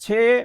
6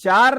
4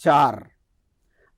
4।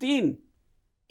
3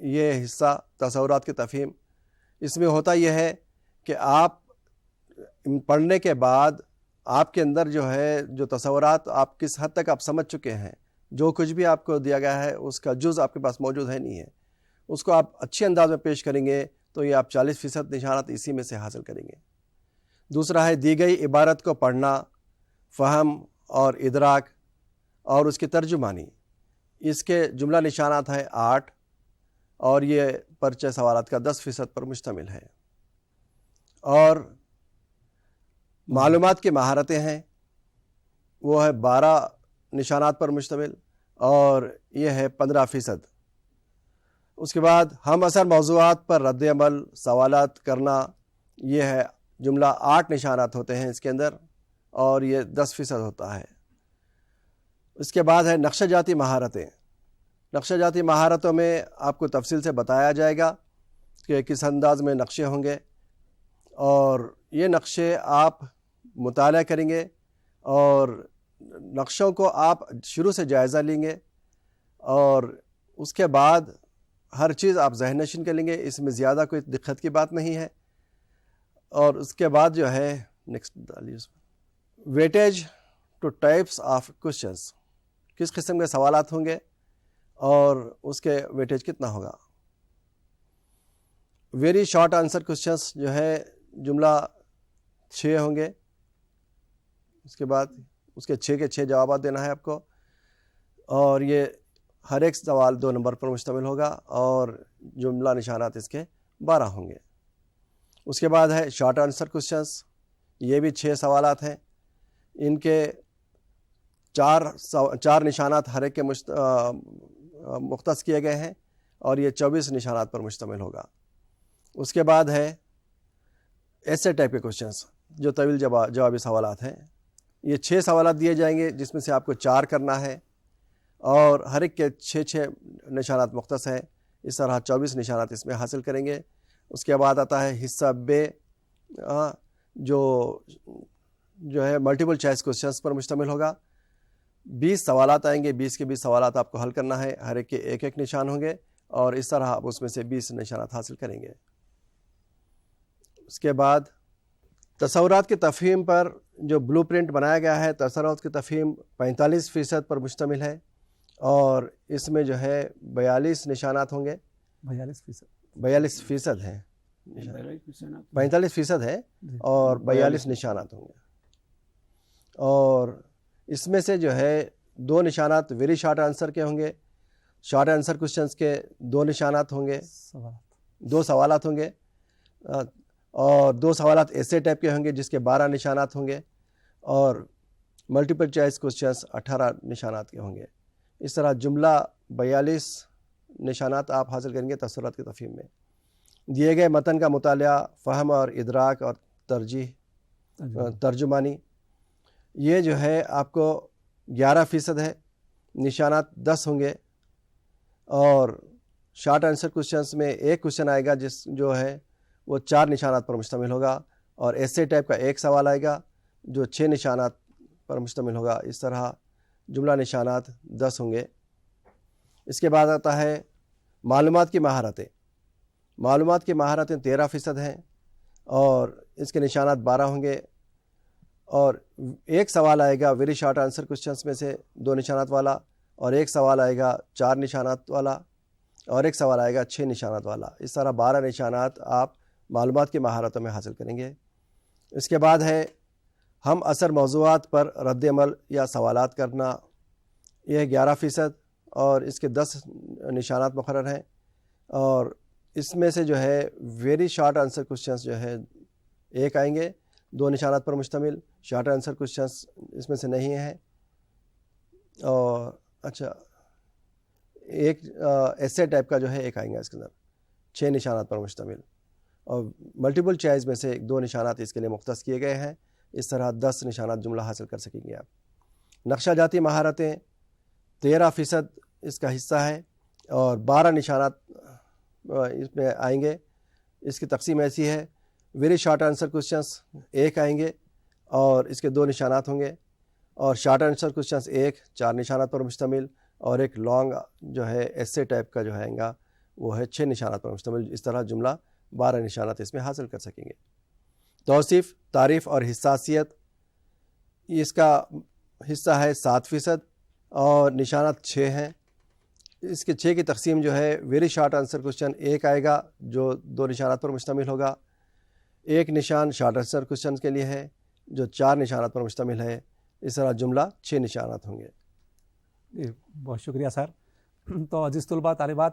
یہ حصہ تصورات کی تفہیم، اس میں ہوتا یہ ہے کہ آپ پڑھنے کے بعد آپ کے اندر جو ہے جو تصورات آپ کس حد تک آپ سمجھ چکے ہیں، جو کچھ بھی آپ کو دیا گیا ہے اس کا جز آپ کے پاس موجود ہے نہیں ہے، اس کو آپ اچھے انداز میں پیش کریں گے تو یہ آپ 40% نشانات اسی میں سے حاصل کریں گے۔ دوسرا ہے دی گئی عبارت کو پڑھنا، فہم اور ادراک اور اس کی ترجمانی، اس کے جملہ نشانات ہیں 8 اور یہ پرچہ سوالات کا 10% پر مشتمل ہے۔ اور معلومات کی مہارتیں ہیں، وہ ہے 12 نشانات پر مشتمل اور یہ ہے 15%۔ اس کے بعد ہم اثر موضوعات پر رد عمل سوالات کرنا، یہ ہے جملہ 8 نشانات ہوتے ہیں اس کے اندر اور یہ 10% ہوتا ہے۔ اس کے بعد ہے نقشہ جاتی مہارتیں۔ نقشہ جاتی مہارتوں میں آپ کو تفصیل سے بتایا جائے گا کہ کس انداز میں نقشے ہوں گے، اور یہ نقشے آپ مطالعہ کریں گے اور نقشوں کو آپ شروع سے جائزہ لیں گے اور اس کے بعد ہر چیز آپ ذہن نشین کر لیں گے، اس میں زیادہ کوئی دقت کی بات نہیں ہے۔ اور اس کے بعد جو ہے next weightage two types of questions, کس قسم کے سوالات ہوں گے اور اس کے ویٹیج کتنا ہوگا۔ ویری شارٹ آنسر کوشچنس جو ہے جملہ 6 ہوں گے، اس کے بعد اس کے 6 کے 6 جوابات دینا ہے آپ کو، اور یہ ہر ایک سوال 2 نمبر پر مشتمل ہوگا اور جملہ نشانات اس کے 12 ہوں گے۔ اس کے بعد ہے شارٹ آنسر کوشچنس، یہ بھی 6 سوالات ہیں، ان کے 4 نشانات ہر ایک کے مختص کیے گئے ہیں اور یہ 24 نشانات پر مشتمل ہوگا۔ اس کے بعد ہے ایسے ٹائپ کے کوشچنس جو طویل جوابی سوالات ہیں، یہ 6 سوالات دیے جائیں گے جس میں سے آپ کو 4 کرنا ہے اور ہر ایک کے 6 نشانات مختص ہیں، اس طرح 24 نشانات اس میں حاصل کریں گے۔ اس کے بعد آتا ہے حصہ بے، جو ہے ملٹیپل چوائس کوشچنس پر مشتمل ہوگا۔ 20 سوالات آئیں گے، 20 کے 20 سوالات آپ کو حل کرنا ہے، ہر ایک کے 1 نشان ہوں گے اور اس طرح آپ اس میں سے 20 نشانات حاصل کریں گے۔ اس کے بعد تصورات کی تفہیم پر جو بلو پرنٹ بنایا گیا ہے، تصورات کی تفہیم 45% پر مشتمل ہے اور اس میں جو ہے 42 نشانات ہوں گے۔ 42% ہیں، 45% ہے اور 42 نشانات ہوں گے، اور اس میں سے جو ہے 2 نشانات ویری شارٹ آنسر کے ہوں گے، شارٹ آنسر کوشچنس کے 2 نشانات ہوں گے، 2 سوالات ہوں گے، اور 2 سوالات ایسے ٹائپ کے ہوں گے جس کے 12 نشانات ہوں گے، اور ملٹیپل چوائس کوشچنس 18 نشانات کے ہوں گے۔ اس طرح جملہ 42 نشانات آپ حاصل کریں گے تصورات کی تفہیم میں۔ دیے گئے متن کا مطالعہ، فہم اور ادراک اور ترجمانی، یہ جو ہے آپ کو 11% ہے، نشانات 10 ہوں گے، اور شارٹ آنسر کوشچنس میں 1 کوشچن آئے گا جو ہے وہ 4 نشانات پر مشتمل ہوگا، اور ایسے ٹائپ کا 1 سوال آئے گا جو 6 نشانات پر مشتمل ہوگا۔ اس طرح جملہ نشانات 10 ہوں گے۔ اس کے بعد آتا ہے معلومات کی مہارتیں۔ معلومات کی مہارتیں 13% ہیں اور اس کے نشانات 12 ہوں گے، اور 1 سوال آئے گا ویری شارٹ آنسر کوشچنس میں سے 2 نشانات والا، اور 1 سوال آئے گا 4 نشانات والا، اور 1 سوال آئے گا 6 نشانات والا۔ اس طرح 12 نشانات آپ معلومات کی مہارتوں میں حاصل کریں گے۔ اس کے بعد ہے ہم اثر موضوعات پر رد عمل یا سوالات کرنا، یہ 11% اور اس کے 10 نشانات مقرر ہیں، اور اس میں سے جو ہے ویری شارٹ آنسر کوشچنس جو ہے 1 آئیں گے، 2 نشانات پر مشتمل، شارٹ آنسر کوشچنس اس میں سے نہیں ہیں، اور اچھا ایک ایسے ٹائپ کا جو ہے 1 آئیں گا اس کے اندر، 6 نشانات پر مشتمل، اور ملٹیپل چوائس میں سے 2 نشانات اس کے لیے مختص کیے گئے ہیں۔ اس طرح 10 نشانات جملہ حاصل کر سکیں گے آپ۔ نقشہ جاتی مہارتیں 13% اس کا حصہ ہے اور 12 نشانات اس میں آئیں گے۔ اس کی تقسیم ایسی ہے، ویری شارٹ آنسر کوشچنس 1 آئیں گے اور اس کے 2 نشانات ہوں گے، اور شارٹ آنسر کوشچنس 1 4 نشانات پر مشتمل، اور ایک لانگ جو ہے ایسے ٹائپ کا جو آئے گا وہ ہے 6 نشانات پر مشتمل. اس طرح جملہ 12 نشانات اس میں حاصل کر سکیں گے. توصیف، تعریف اور حساسیت، اس کا حصہ ہے 7% اور نشانات 6 ہیں. اس کے 6 کی تقسیم جو ہے ویری شارٹ آنسر کوشچن 1 آئے گا جو 2 نشانات پر مشتمل ہوگا. 1 نشان شارٹ آنسر کوشچن کے لیے ہے جو 4 نشانات پر مشتمل ہے. اس طرح جملہ 6 نشانات ہوں گے. بہت شکریہ سر. تو عزیز طلباء طالبات،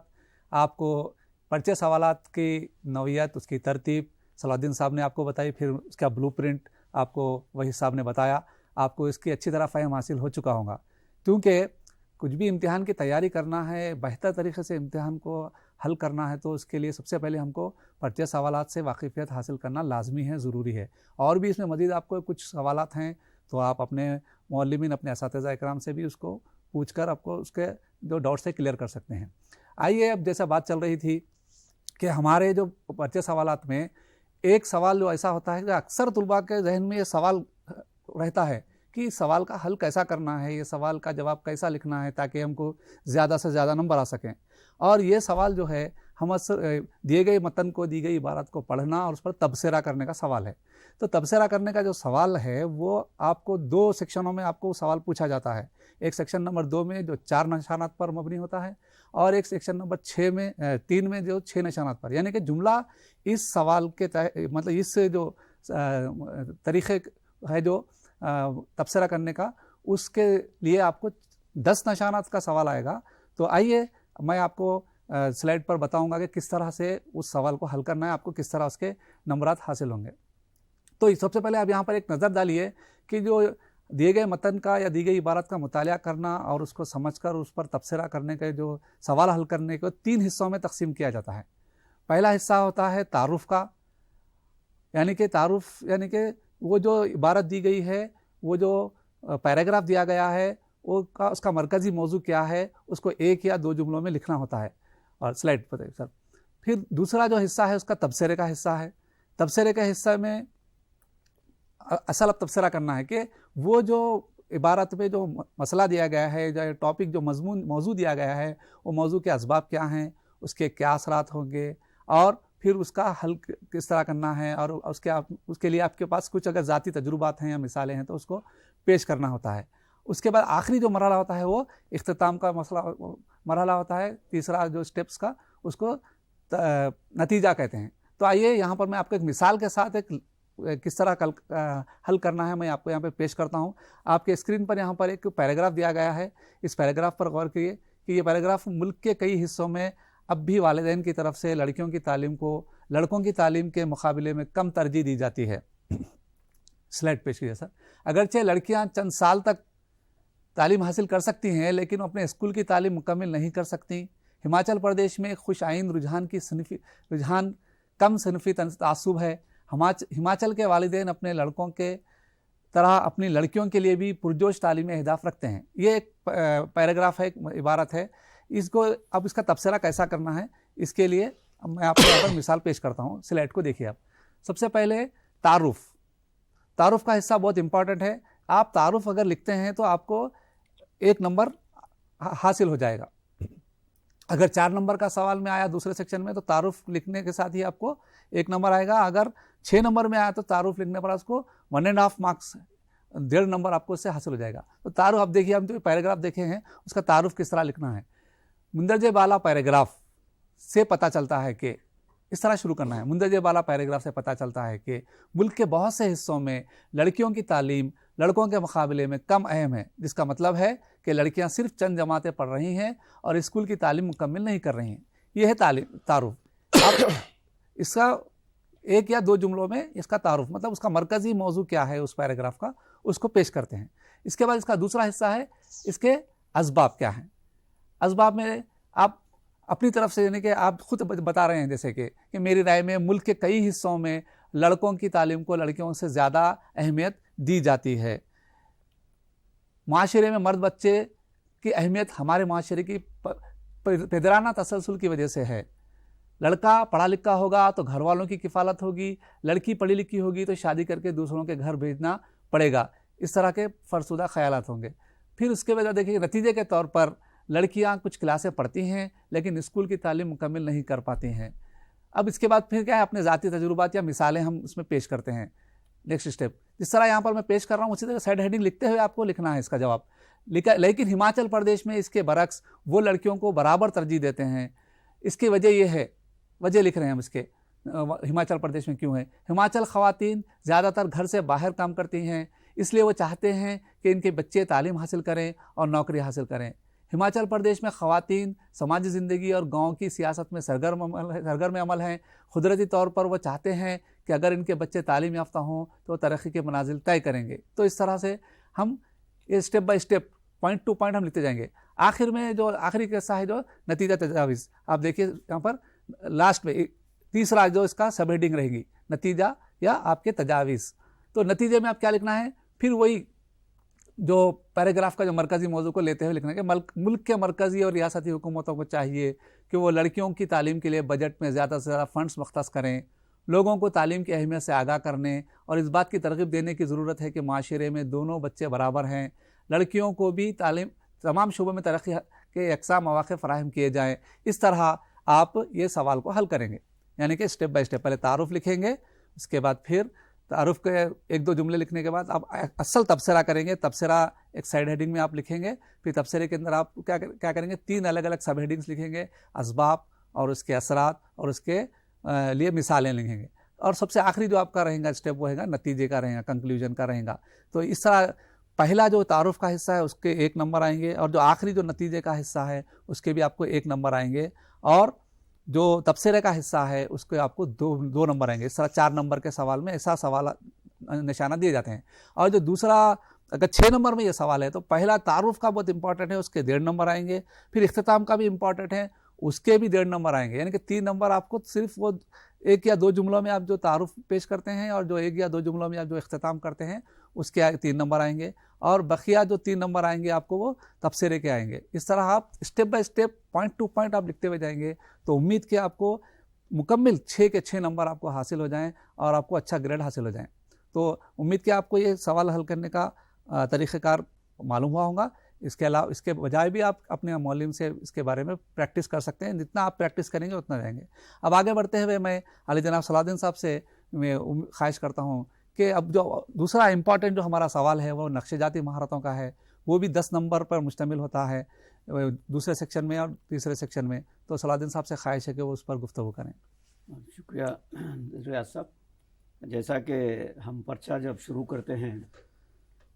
آپ کو پرچے سوالات کی نوعیت، اس کی ترتیب صلاح الدین صاحب نے آپ کو بتائی، پھر اس کا بلو پرنٹ آپ کو وہی صاحب نے بتایا. آپ کو اس کی اچھی طرح فہم حاصل ہو چکا ہوگا. کیونکہ کچھ بھی امتحان کی تیاری کرنا ہے، بہتر طریقے سے امتحان کو حل کرنا ہے، تو اس کے لیے سب سے پہلے ہم کو پرچے سوالات سے واقفیت حاصل کرنا لازمی ہے، ضروری ہے. اور بھی اس میں مزید آپ کو کچھ سوالات ہیں تو آپ اپنے معلمین، اپنے اساتذہ اکرام سے بھی اس کو پوچھ کر آپ کو اس کے جو ڈاؤٹس ہے کلیئر کر سکتے ہیں. آئیے، اب جیسا بات چل رہی تھی کہ ہمارے جو پرچے سوالات میں ایک سوال جو ایسا ہوتا ہے کہ اکثر طلباء کے ذہن میں یہ سوال رہتا ہے کہ اس سوال کا حل کیسا کرنا ہے، یہ سوال کا جواب کیسا لکھنا ہے تاکہ ہم کو زیادہ سے زیادہ نمبر آ سکیں. اور یہ سوال جو ہے ہم دیے گئے متن کو، دی گئی عبارت کو پڑھنا اور اس پر تبصرہ کرنے کا سوال ہے. تو تبصرہ کرنے کا جو سوال ہے وہ آپ کو 2 سیکشنوں میں آپ کو سوال پوچھا جاتا ہے. ایک سیکشن نمبر 2 میں جو 4 نشانات پر مبنی ہوتا ہے، اور ایک سیکشن نمبر 3 میں جو 6 نشانات پر. یعنی کہ جملہ اس سوال کے مطلب اس جو طریقے ہے جو تبصرہ کرنے کا، اس کے لیے آپ کو 10 نشانات کا سوال آئے گا. تو آئیے میں آپ کو سلائڈ پر بتاؤں گا کہ کس طرح سے اس سوال کو حل کرنا ہے، آپ کو کس طرح اس کے نمبرات حاصل ہوں گے. تو سب سے پہلے آپ یہاں پر ایک نظر ڈالیے کہ جو دیے گئے متن کا یا دی گئی عبارت کا مطالعہ کرنا اور اس کو سمجھ کر اس پر تبصرہ کرنے کے جو سوال حل کرنے کو 3 حصوں میں تقسیم کیا جاتا ہے. پہلا حصہ ہوتا ہے تعارف کا، یعنی کہ تعارف یعنی کہ وہ جو عبارت دی گئی ہے، وہ جو پیراگراف دیا گیا ہے، اس کا مرکزی موضوع کیا ہے، اس کو 1 یا 2 جملوں میں لکھنا ہوتا ہے. اور سلائڈ پر سر. پھر دوسرا جو حصہ ہے اس کا تبصرے کا حصہ ہے. تبصرے کے حصہ میں اصل اب تبصرہ کرنا ہے کہ وہ جو عبارت میں جو مسئلہ دیا گیا ہے، جو ٹاپک، جو موضوع دیا گیا ہے، وہ موضوع کے اسباب کیا ہیں، اس کے کیا اثرات ہوں گے، اور پھر اس کا حل کس طرح کرنا ہے، اور اس کے لیے آپ کے پاس کچھ اگر ذاتی تجربات ہیں یا مثالیں ہیں تو اس کو پیش کرنا ہوتا ہے. اس کے بعد آخری جو مرحلہ ہوتا ہے وہ اختتام کا مرحلہ ہوتا ہے، تیسرا جو اسٹیپس کا، اس کو نتیجہ کہتے ہیں. تو آئیے یہاں پر میں آپ کو ایک مثال کے ساتھ کس طرح حل کرنا ہے میں آپ کو یہاں پہ پیش کرتا ہوں. آپ کے اسکرین پر یہاں پر ایک پیراگراف دیا گیا ہے. اس پیراگراف پر غور کیجیے کہ یہ پیراگراف ملک کے کئی حصوں میں اب بھی والدین کی طرف سے لڑکیوں کی تعلیم کو لڑکوں کی تعلیم کے مقابلے میں کم ترجیح دی جاتی ہے. سلائڈ پیش کیجیے سر. اگرچہ لڑکیاں چند سال تک تعلیم حاصل کر سکتی ہیں لیکن اپنے اسکول کی تعلیم مکمل نہیں کر سکتی. ہماچل پردیش میں خوش آئند رجحان کم صنفی تعصب ہے. ہماچل کے والدین اپنے لڑکوں کے طرح اپنی لڑکیوں کے لیے بھی پرجوش تعلیمی اہداف رکھتے ہیں. یہ ایک پیراگراف ہے، ایک عبارت ہے. اس کو اب اس کا تبصرہ کیسا کرنا ہے، اس کے لیے میں آپ کو یہاں پر مثال پیش کرتا ہوں. سلائڈ کو دیکھیے آپ. سب سے پہلے تعارف کا حصہ بہت امپورٹنٹ ہے. آپ تعارف اگر لکھتے ہیں تو آپ کو 1 نمبر حاصل ہو جائے گا. اگر 4 نمبر کا سوال میں آیا دوسرے سیکشن میں تو تعارف لکھنے کے ساتھ ہی آپ کو 1 نمبر آئے گا. اگر 6 نمبر میں آیا تو تعارف لکھنے پر اس کو 1.5 مارکس 1.5 نمبر آپ کو اس سے حاصل ہو جائے گا. تو تعارف اب دیکھیے، ہم جو پیراگراف دیکھے ہیں اس کا تعارف کس طرح لکھنا ہے. مندرجہ بالا پیراگراف سے پتہ چلتا ہے کہ اس طرح شروع کرنا ہے. مندرجہ بالا پیراگراف سے پتہ چلتا ہے کہ ملک کے بہت سے حصوں میں لڑکیوں کی تعلیم لڑکوں کے مقابلے میں کم اہم ہے، جس کا مطلب ہے کہ لڑکیاں صرف چند جماعتیں پڑھ رہی ہیں اور اسکول کی تعلیم مکمل نہیں کر رہی ہیں. یہ ہے تعارف. اب اس کا 1 یا 2 جملوں میں اس کا تعارف مطلب اس کا مرکزی موضوع کیا ہے اس پیراگراف کا، اس کو پیش کرتے ہیں. اس کے بعد اس کا دوسرا حصہ ہے اس کے اسباب کیا ہیں. اسباب میں آپ اپنی طرف سے یعنی کہ آپ خود بتا رہے ہیں جیسے کہ میری رائے میں ملک کے کئی حصوں میں لڑکوں کی تعلیم کو لڑکیوں سے زیادہ اہمیت دی جاتی ہے. معاشرے میں مرد بچے کی اہمیت ہمارے معاشرے کی پدرانہ تسلسل کی وجہ سے ہے. لڑکا پڑھا لکھا ہوگا تو گھر والوں کی کفالت ہوگی، لڑکی پڑھی لکھی ہوگی تو شادی کر کے دوسروں کے گھر بھیجنا پڑے گا. اس طرح کے فرسودہ خیالات ہوں گے. پھر اس کے بعد دیکھیے نتیجے کے طور پر لڑکیاں کچھ کلاسیں پڑھتی ہیں لیکن اسکول کی تعلیم مکمل نہیں کر پاتی ہیں. اب اس کے بعد پھر کیا ہے, اپنے ذاتی تجربات یا مثالیں ہم اس میں پیش کرتے ہیں. نیکسٹ اسٹیپ جس طرح یہاں پر میں پیش کر رہا ہوں اسی طرح سائڈ ہیڈنگ لکھتے ہوئے آپ کو لکھنا ہے اس کا جواب. لیکن ہماچل پردیش میں اس کے برعکس وہ لڑکیوں کو برابر ترجیح دیتے ہیں. اس کی وجہ یہ ہے, وجہ لکھ رہے ہیں ہم اس کے ہماچل پردیش میں کیوں ہے. ہماچل خواتین زیادہ تر گھر سے باہر کام کرتی ہیں, اس لیے وہ چاہتے ہیں کہ ان کے بچے تعلیم حاصل کریں اور نوکری حاصل کریں. ہماچل پردیش میں خواتین سماجی زندگی اور گاؤں کی سیاست میں سرگرم عمل ہیں. قدرتی طور پر وہ چاہتے ہیں کہ اگر ان کے بچے تعلیم یافتہ ہوں تو وہ ترقی کے منازل طے کریں گے. تو اس طرح سے ہم step by step point to point ہم لکھتے جائیں گے. آخر میں جو آخری قصہ ہے جو نتیجہ تجاویز, آپ دیکھیے یہاں پر لاسٹ میں تیسرا جو اس کا سب ہیڈنگ رہے گی نتیجہ یا آپ کے تجاویز. تو نتیجے میں آپ کیا لکھنا ہے, پھر وہی جو پیراگراف کا جو مرکزی موضوع کو لیتے ہوئے لکھنا ہے کہ ملک کے مرکزی اور ریاستی حکومتوں کو چاہیے کہ وہ لڑکیوں کی تعلیم کے لیے بجٹ میں زیادہ سے زیادہ فنڈز مختص کریں. لوگوں کو تعلیم کی اہمیت سے آگاہ کرنے اور اس بات کی ترغیب دینے کی ضرورت ہے کہ معاشرے میں دونوں بچے برابر ہیں. لڑکیوں کو بھی تعلیم تمام شعبوں میں ترقی کے یکساں مواقع فراہم کیے جائیں. اس طرح آپ یہ سوال کو حل کریں گے, یعنی کہ اسٹیپ بائی اسٹیپ پہلے تعارف لکھیں گے, اس کے بعد پھر تعارف کے ایک دو جملے لکھنے کے بعد آپ اصل تبصرہ کریں گے. تبصرہ ایک سائڈ ہیڈنگ میں آپ لکھیں گے. پھر تبصرے کے اندر آپ کیا کریں گے, 3 الگ الگ سب ہیڈنگز لکھیں گے, اسباب اور اس کے اثرات اور اس کے لیے مثالیں لکھیں گے. اور سب سے آخری جو آپ کا رہے گا اسٹیپ وہ رہے گا نتیجے کا رہے گا, کنکلوژن کا رہے گا. تو اس طرح پہلا جو تعارف کا حصہ ہے اس کے 1 نمبر آئیں گے, اور جو آخری جو نتیجے کا حصہ ہے اس کے بھی آپ کو 1 نمبر آئیں گے, اور جو تبصرے کا حصہ ہے اس کے آپ کو 2 نمبر آئیں گے. اس طرح 4 نمبر کے سوال میں ایسا سوال نشانہ دیے جاتے ہیں. اور جو دوسرا اگر 6 نمبر میں یہ سوال ہے تو پہلا تعارف کا بہت امپورٹنٹ ہے, اس کے 1.5 نمبر آئیں گے. پھر اختتام کا بھی امپورٹنٹ ہے, اس کے بھی 1.5 نمبر آئیں گے. یعنی کہ 3 نمبر آپ کو صرف وہ 1 یا 2 جملوں میں آپ جو تعارف پیش کرتے ہیں اور جو 1 یا 2 جملوں میں آپ جو اختتام کرتے ہیں اس کے 3 نمبر آئیں گے, اور بقیہ جو 3 نمبر آئیں گے آپ کو وہ تبصرے کے آئیں گے. اس طرح آپ step by step point to point آپ لکھتے ہوئے جائیں گے. تو امید کہ آپ کو مکمل 6 کے 6 نمبر آپ کو حاصل ہو جائیں اور آپ کو اچھا گریڈ حاصل ہو جائیں. تو امید کہ آپ کو یہ سوال حل کرنے کا طریقہ کار معلوم ہوا ہوگا. اس کے علاوہ اس کے بجائے بھی آپ اپنے معلم سے اس کے بارے میں پریکٹس کر سکتے ہیں. جتنا آپ پریکٹس کریں گے اتنا جائیں گے. اب آگے بڑھتے ہوئے میں علی جناب صلاح الدین صاحب سے میں خواہش کرتا ہوں کہ اب جو دوسرا امپورٹنٹ جو ہمارا سوال ہے وہ نقش جاتی مہارتوں کا ہے. وہ بھی 10 نمبر پر مشتمل ہوتا ہے دوسرے سیکشن میں اور تیسرے سیکشن میں. تو صلاح الدین صاحب سے خواہش ہے کہ وہ اس پر گفتگو کریں. شکریہ ریاض صاحب. جیسا کہ ہم پرچہ جب شروع کرتے ہیں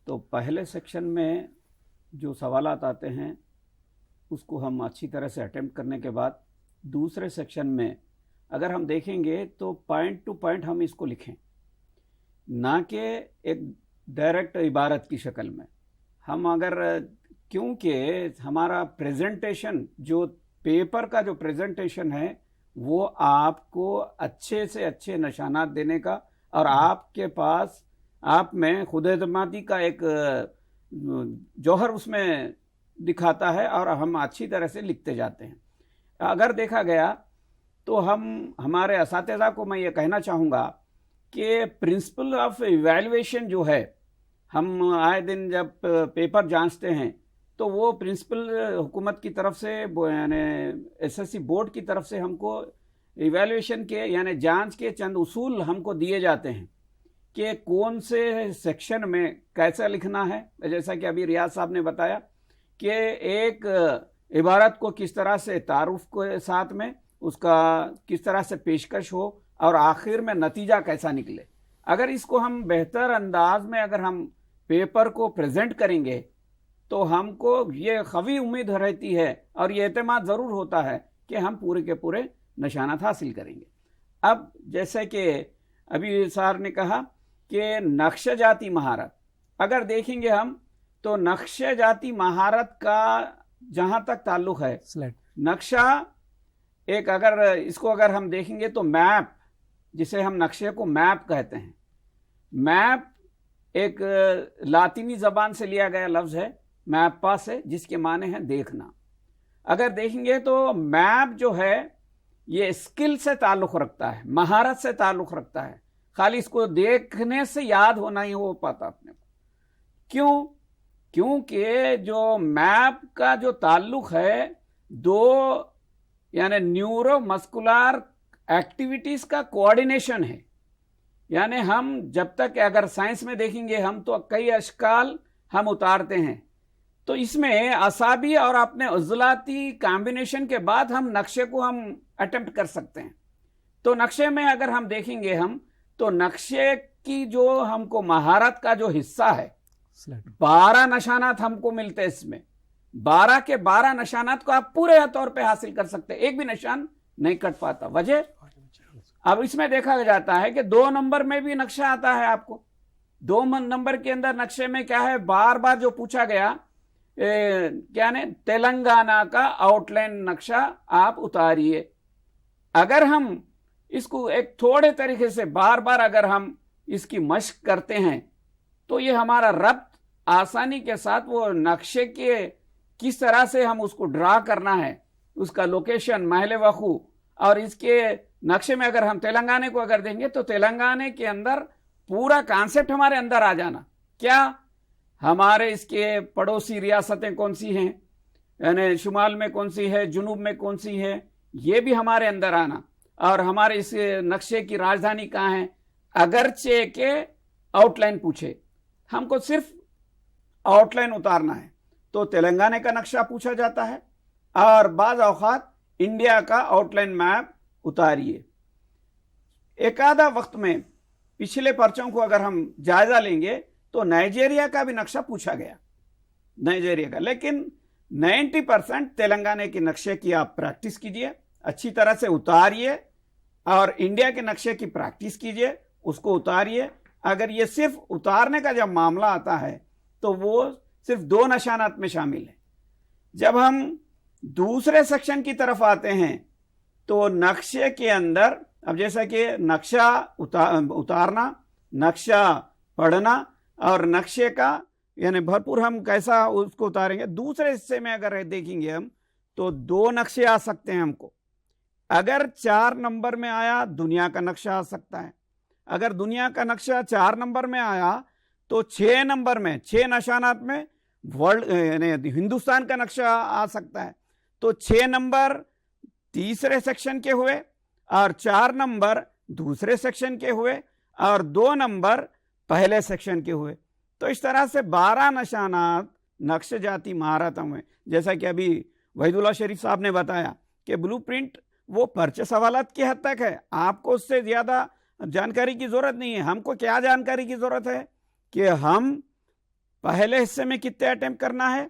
تو پہلے سیکشن میں جو سوالات آتے ہیں اس کو ہم اچھی طرح سے اٹیمپٹ کرنے کے بعد دوسرے سیکشن میں اگر ہم دیکھیں گے تو پوائنٹ ٹو پوائنٹ ہم اس کو لکھیں, نہ کہ ایک ڈائریکٹ عبارت کی شکل میں. ہم اگر کیونکہ ہمارا پریزنٹیشن جو پیپر کا جو پریزنٹیشن ہے وہ آپ کو اچھے سے اچھے نشانات دینے کا اور آپ کے پاس آپ میں خود اعتمادی کا ایک جوہر اس میں دکھاتا ہے اور ہم اچھی طرح سے لکھتے جاتے ہیں. اگر دیکھا گیا تو ہمارے اساتذہ کو میں یہ کہنا چاہوں گا کہ پرنسپل آف ایویلویشن جو ہے, ہم آئے دن جب پیپر جانچتے ہیں تو وہ پرنسپل حکومت کی طرف سے یعنی ایس ایس سی بورڈ کی طرف سے ہم کو ایویلویشن کے یعنی جانچ کے چند اصول ہم کو دیے جاتے ہیں کہ کون سے سیکشن میں کیسا لکھنا ہے. جیسا کہ ابھی ریاض صاحب نے بتایا کہ ایک عبارت کو کس طرح سے تعارف کے ساتھ میں اس کا کس طرح سے پیشکش ہو اور آخر میں نتیجہ کیسا نکلے. اگر اس کو ہم بہتر انداز میں اگر ہم پیپر کو پریزنٹ کریں گے تو ہم کو یہ قوی امید رہتی ہے اور یہ اعتماد ضرور ہوتا ہے کہ ہم پورے کے پورے نشانات حاصل کریں گے. اب جیسے کہ ابھی سار نے کہا کہ نقش جاتی مہارت, اگر دیکھیں گے ہم تو نقش جاتی مہارت کا جہاں تک تعلق ہے نقشہ ایک اگر اس کو اگر ہم دیکھیں گے تو میپ, جسے ہم نقشے کو میپ کہتے ہیں. میپ ایک لاطینی زبان سے لیا گیا لفظ ہے میپا سے, جس کے معنی ہے دیکھنا. اگر دیکھیں گے تو میپ جو ہے یہ اسکل سے تعلق رکھتا ہے, مہارت سے تعلق رکھتا ہے. خالی اس کو دیکھنے سے یاد ہونا ہی ہو پاتا اپنے کو. کیوں کیونکہ جو میپ کا جو تعلق ہے دو یعنی نیورو مسکولار ایکٹیویٹیز کا کوآرڈینیشن ہے. یعنی ہم جب تک اگر سائنس میں دیکھیں گے ہم تو کئی اشکال ہم اتارتے ہیں، تو اس میں اعصابی اور اپنے عضلاتی کمبینیشن کے بعد ہم نقشے کو ہم اٹمپٹ کر سکتے ہیں. تو نقشے میں اگر ہم دیکھیں گے ہم تو نقشے کی جو ہم کو مہارت کا جو حصہ ہے 12 نشانات ہم کو ملتے ہیں. اس میں 12 کے 12 نشانات کو آپ پورے طور پہ حاصل کر سکتے ہیں، ایک بھی نشان نہیں کٹ پاتا. وجہ اب اس میں دیکھا جاتا ہے کہ 2 نمبر میں بھی نقشہ آتا ہے آپ کو. 2 نمبر کے اندر نقشے میں کیا ہے، بار بار جو پوچھا گیا کیا تلنگانہ کا آؤٹ لائن نقشہ آپ اتاریے. اگر ہم اس کو ایک تھوڑے طریقے سے بار بار اگر ہم اس کی مشق کرتے ہیں تو یہ ہمارا ربط آسانی کے ساتھ وہ نقشے کے کس طرح سے ہم اس کو ڈرا کرنا ہے، اس کا لوکیشن، محل وقوع، اور اس کے نقشے میں اگر ہم تلنگانے کو اگر دیں گے تو تلنگانے کے اندر پورا کانسیپٹ ہمارے اندر آ جانا. کیا ہمارے اس کے پڑوسی ریاستیں کون سی ہیں، یعنی شمال میں کون سی ہے، جنوب میں کون سی ہے، یہ بھی ہمارے اندر آنا. اور ہمارے اس نقشے کی راجدھانی کہاں ہے، اگرچہ کہ آؤٹ لائن پوچھے، ہم کو صرف آؤٹ لائن اتارنا ہے تو تلنگانے کا نقشہ پوچھا جاتا ہے، اور بعض اوقات انڈیا کا آؤٹ لائن میپ اتاریے. ایک آدھا وقت میں پچھلے پرچوں کو اگر ہم جائزہ لیں گے تو نائجیریا کا بھی نقشہ پوچھا گیا، نائجیریا کا. لیکن 90% تلنگانے کے نقشے کی آپ پریکٹس کیجئے، اچھی طرح سے اتاریے، اور انڈیا کے نقشے کی پریکٹس کیجئے، اس کو اتاریے. اگر یہ صرف اتارنے کا جب معاملہ آتا ہے تو وہ صرف 2 نشانات میں شامل ہے. جب ہم دوسرے سیکشن کی طرف آتے ہیں تو نقشے کے اندر اب جیسا کہ نقشہ اتارنا، نقشہ پڑھنا، اور نقشے کا یعنی بھرپور ہم کیسا اس کو اتاریں گے. دوسرے حصے میں اگر دیکھیں گے ہم تو 2 نقشے آ سکتے ہیں ہم کو. اگر 4 نمبر میں آیا دنیا کا نقشہ آ سکتا ہے. اگر دنیا کا نقشہ 4 نمبر میں آیا تو 6 نمبر میں 6 نشانات میں ورلڈ یعنی ہندوستان کا نقشہ آ سکتا ہے. تو 6 نمبر تیسرے سیکشن کے ہوئے، اور 4 نمبر دوسرے سیکشن کے ہوئے، اور 2 نمبر پہلے سیکشن کے ہوئے. تو اس طرح سے 12 نشانات نقش جاتی مہارتوں میں. جیسا کہ ابھی وحید اللہ شریف صاحب نے بتایا کہ بلو پرنٹ وہ پرچے سوالات کی حد تک ہے، آپ کو اس سے زیادہ جانکاری کی ضرورت نہیں ہے. ہم کو کیا جانکاری کی ضرورت ہے کہ ہم پہلے حصے میں کتنے اٹیمپٹ کرنا ہے،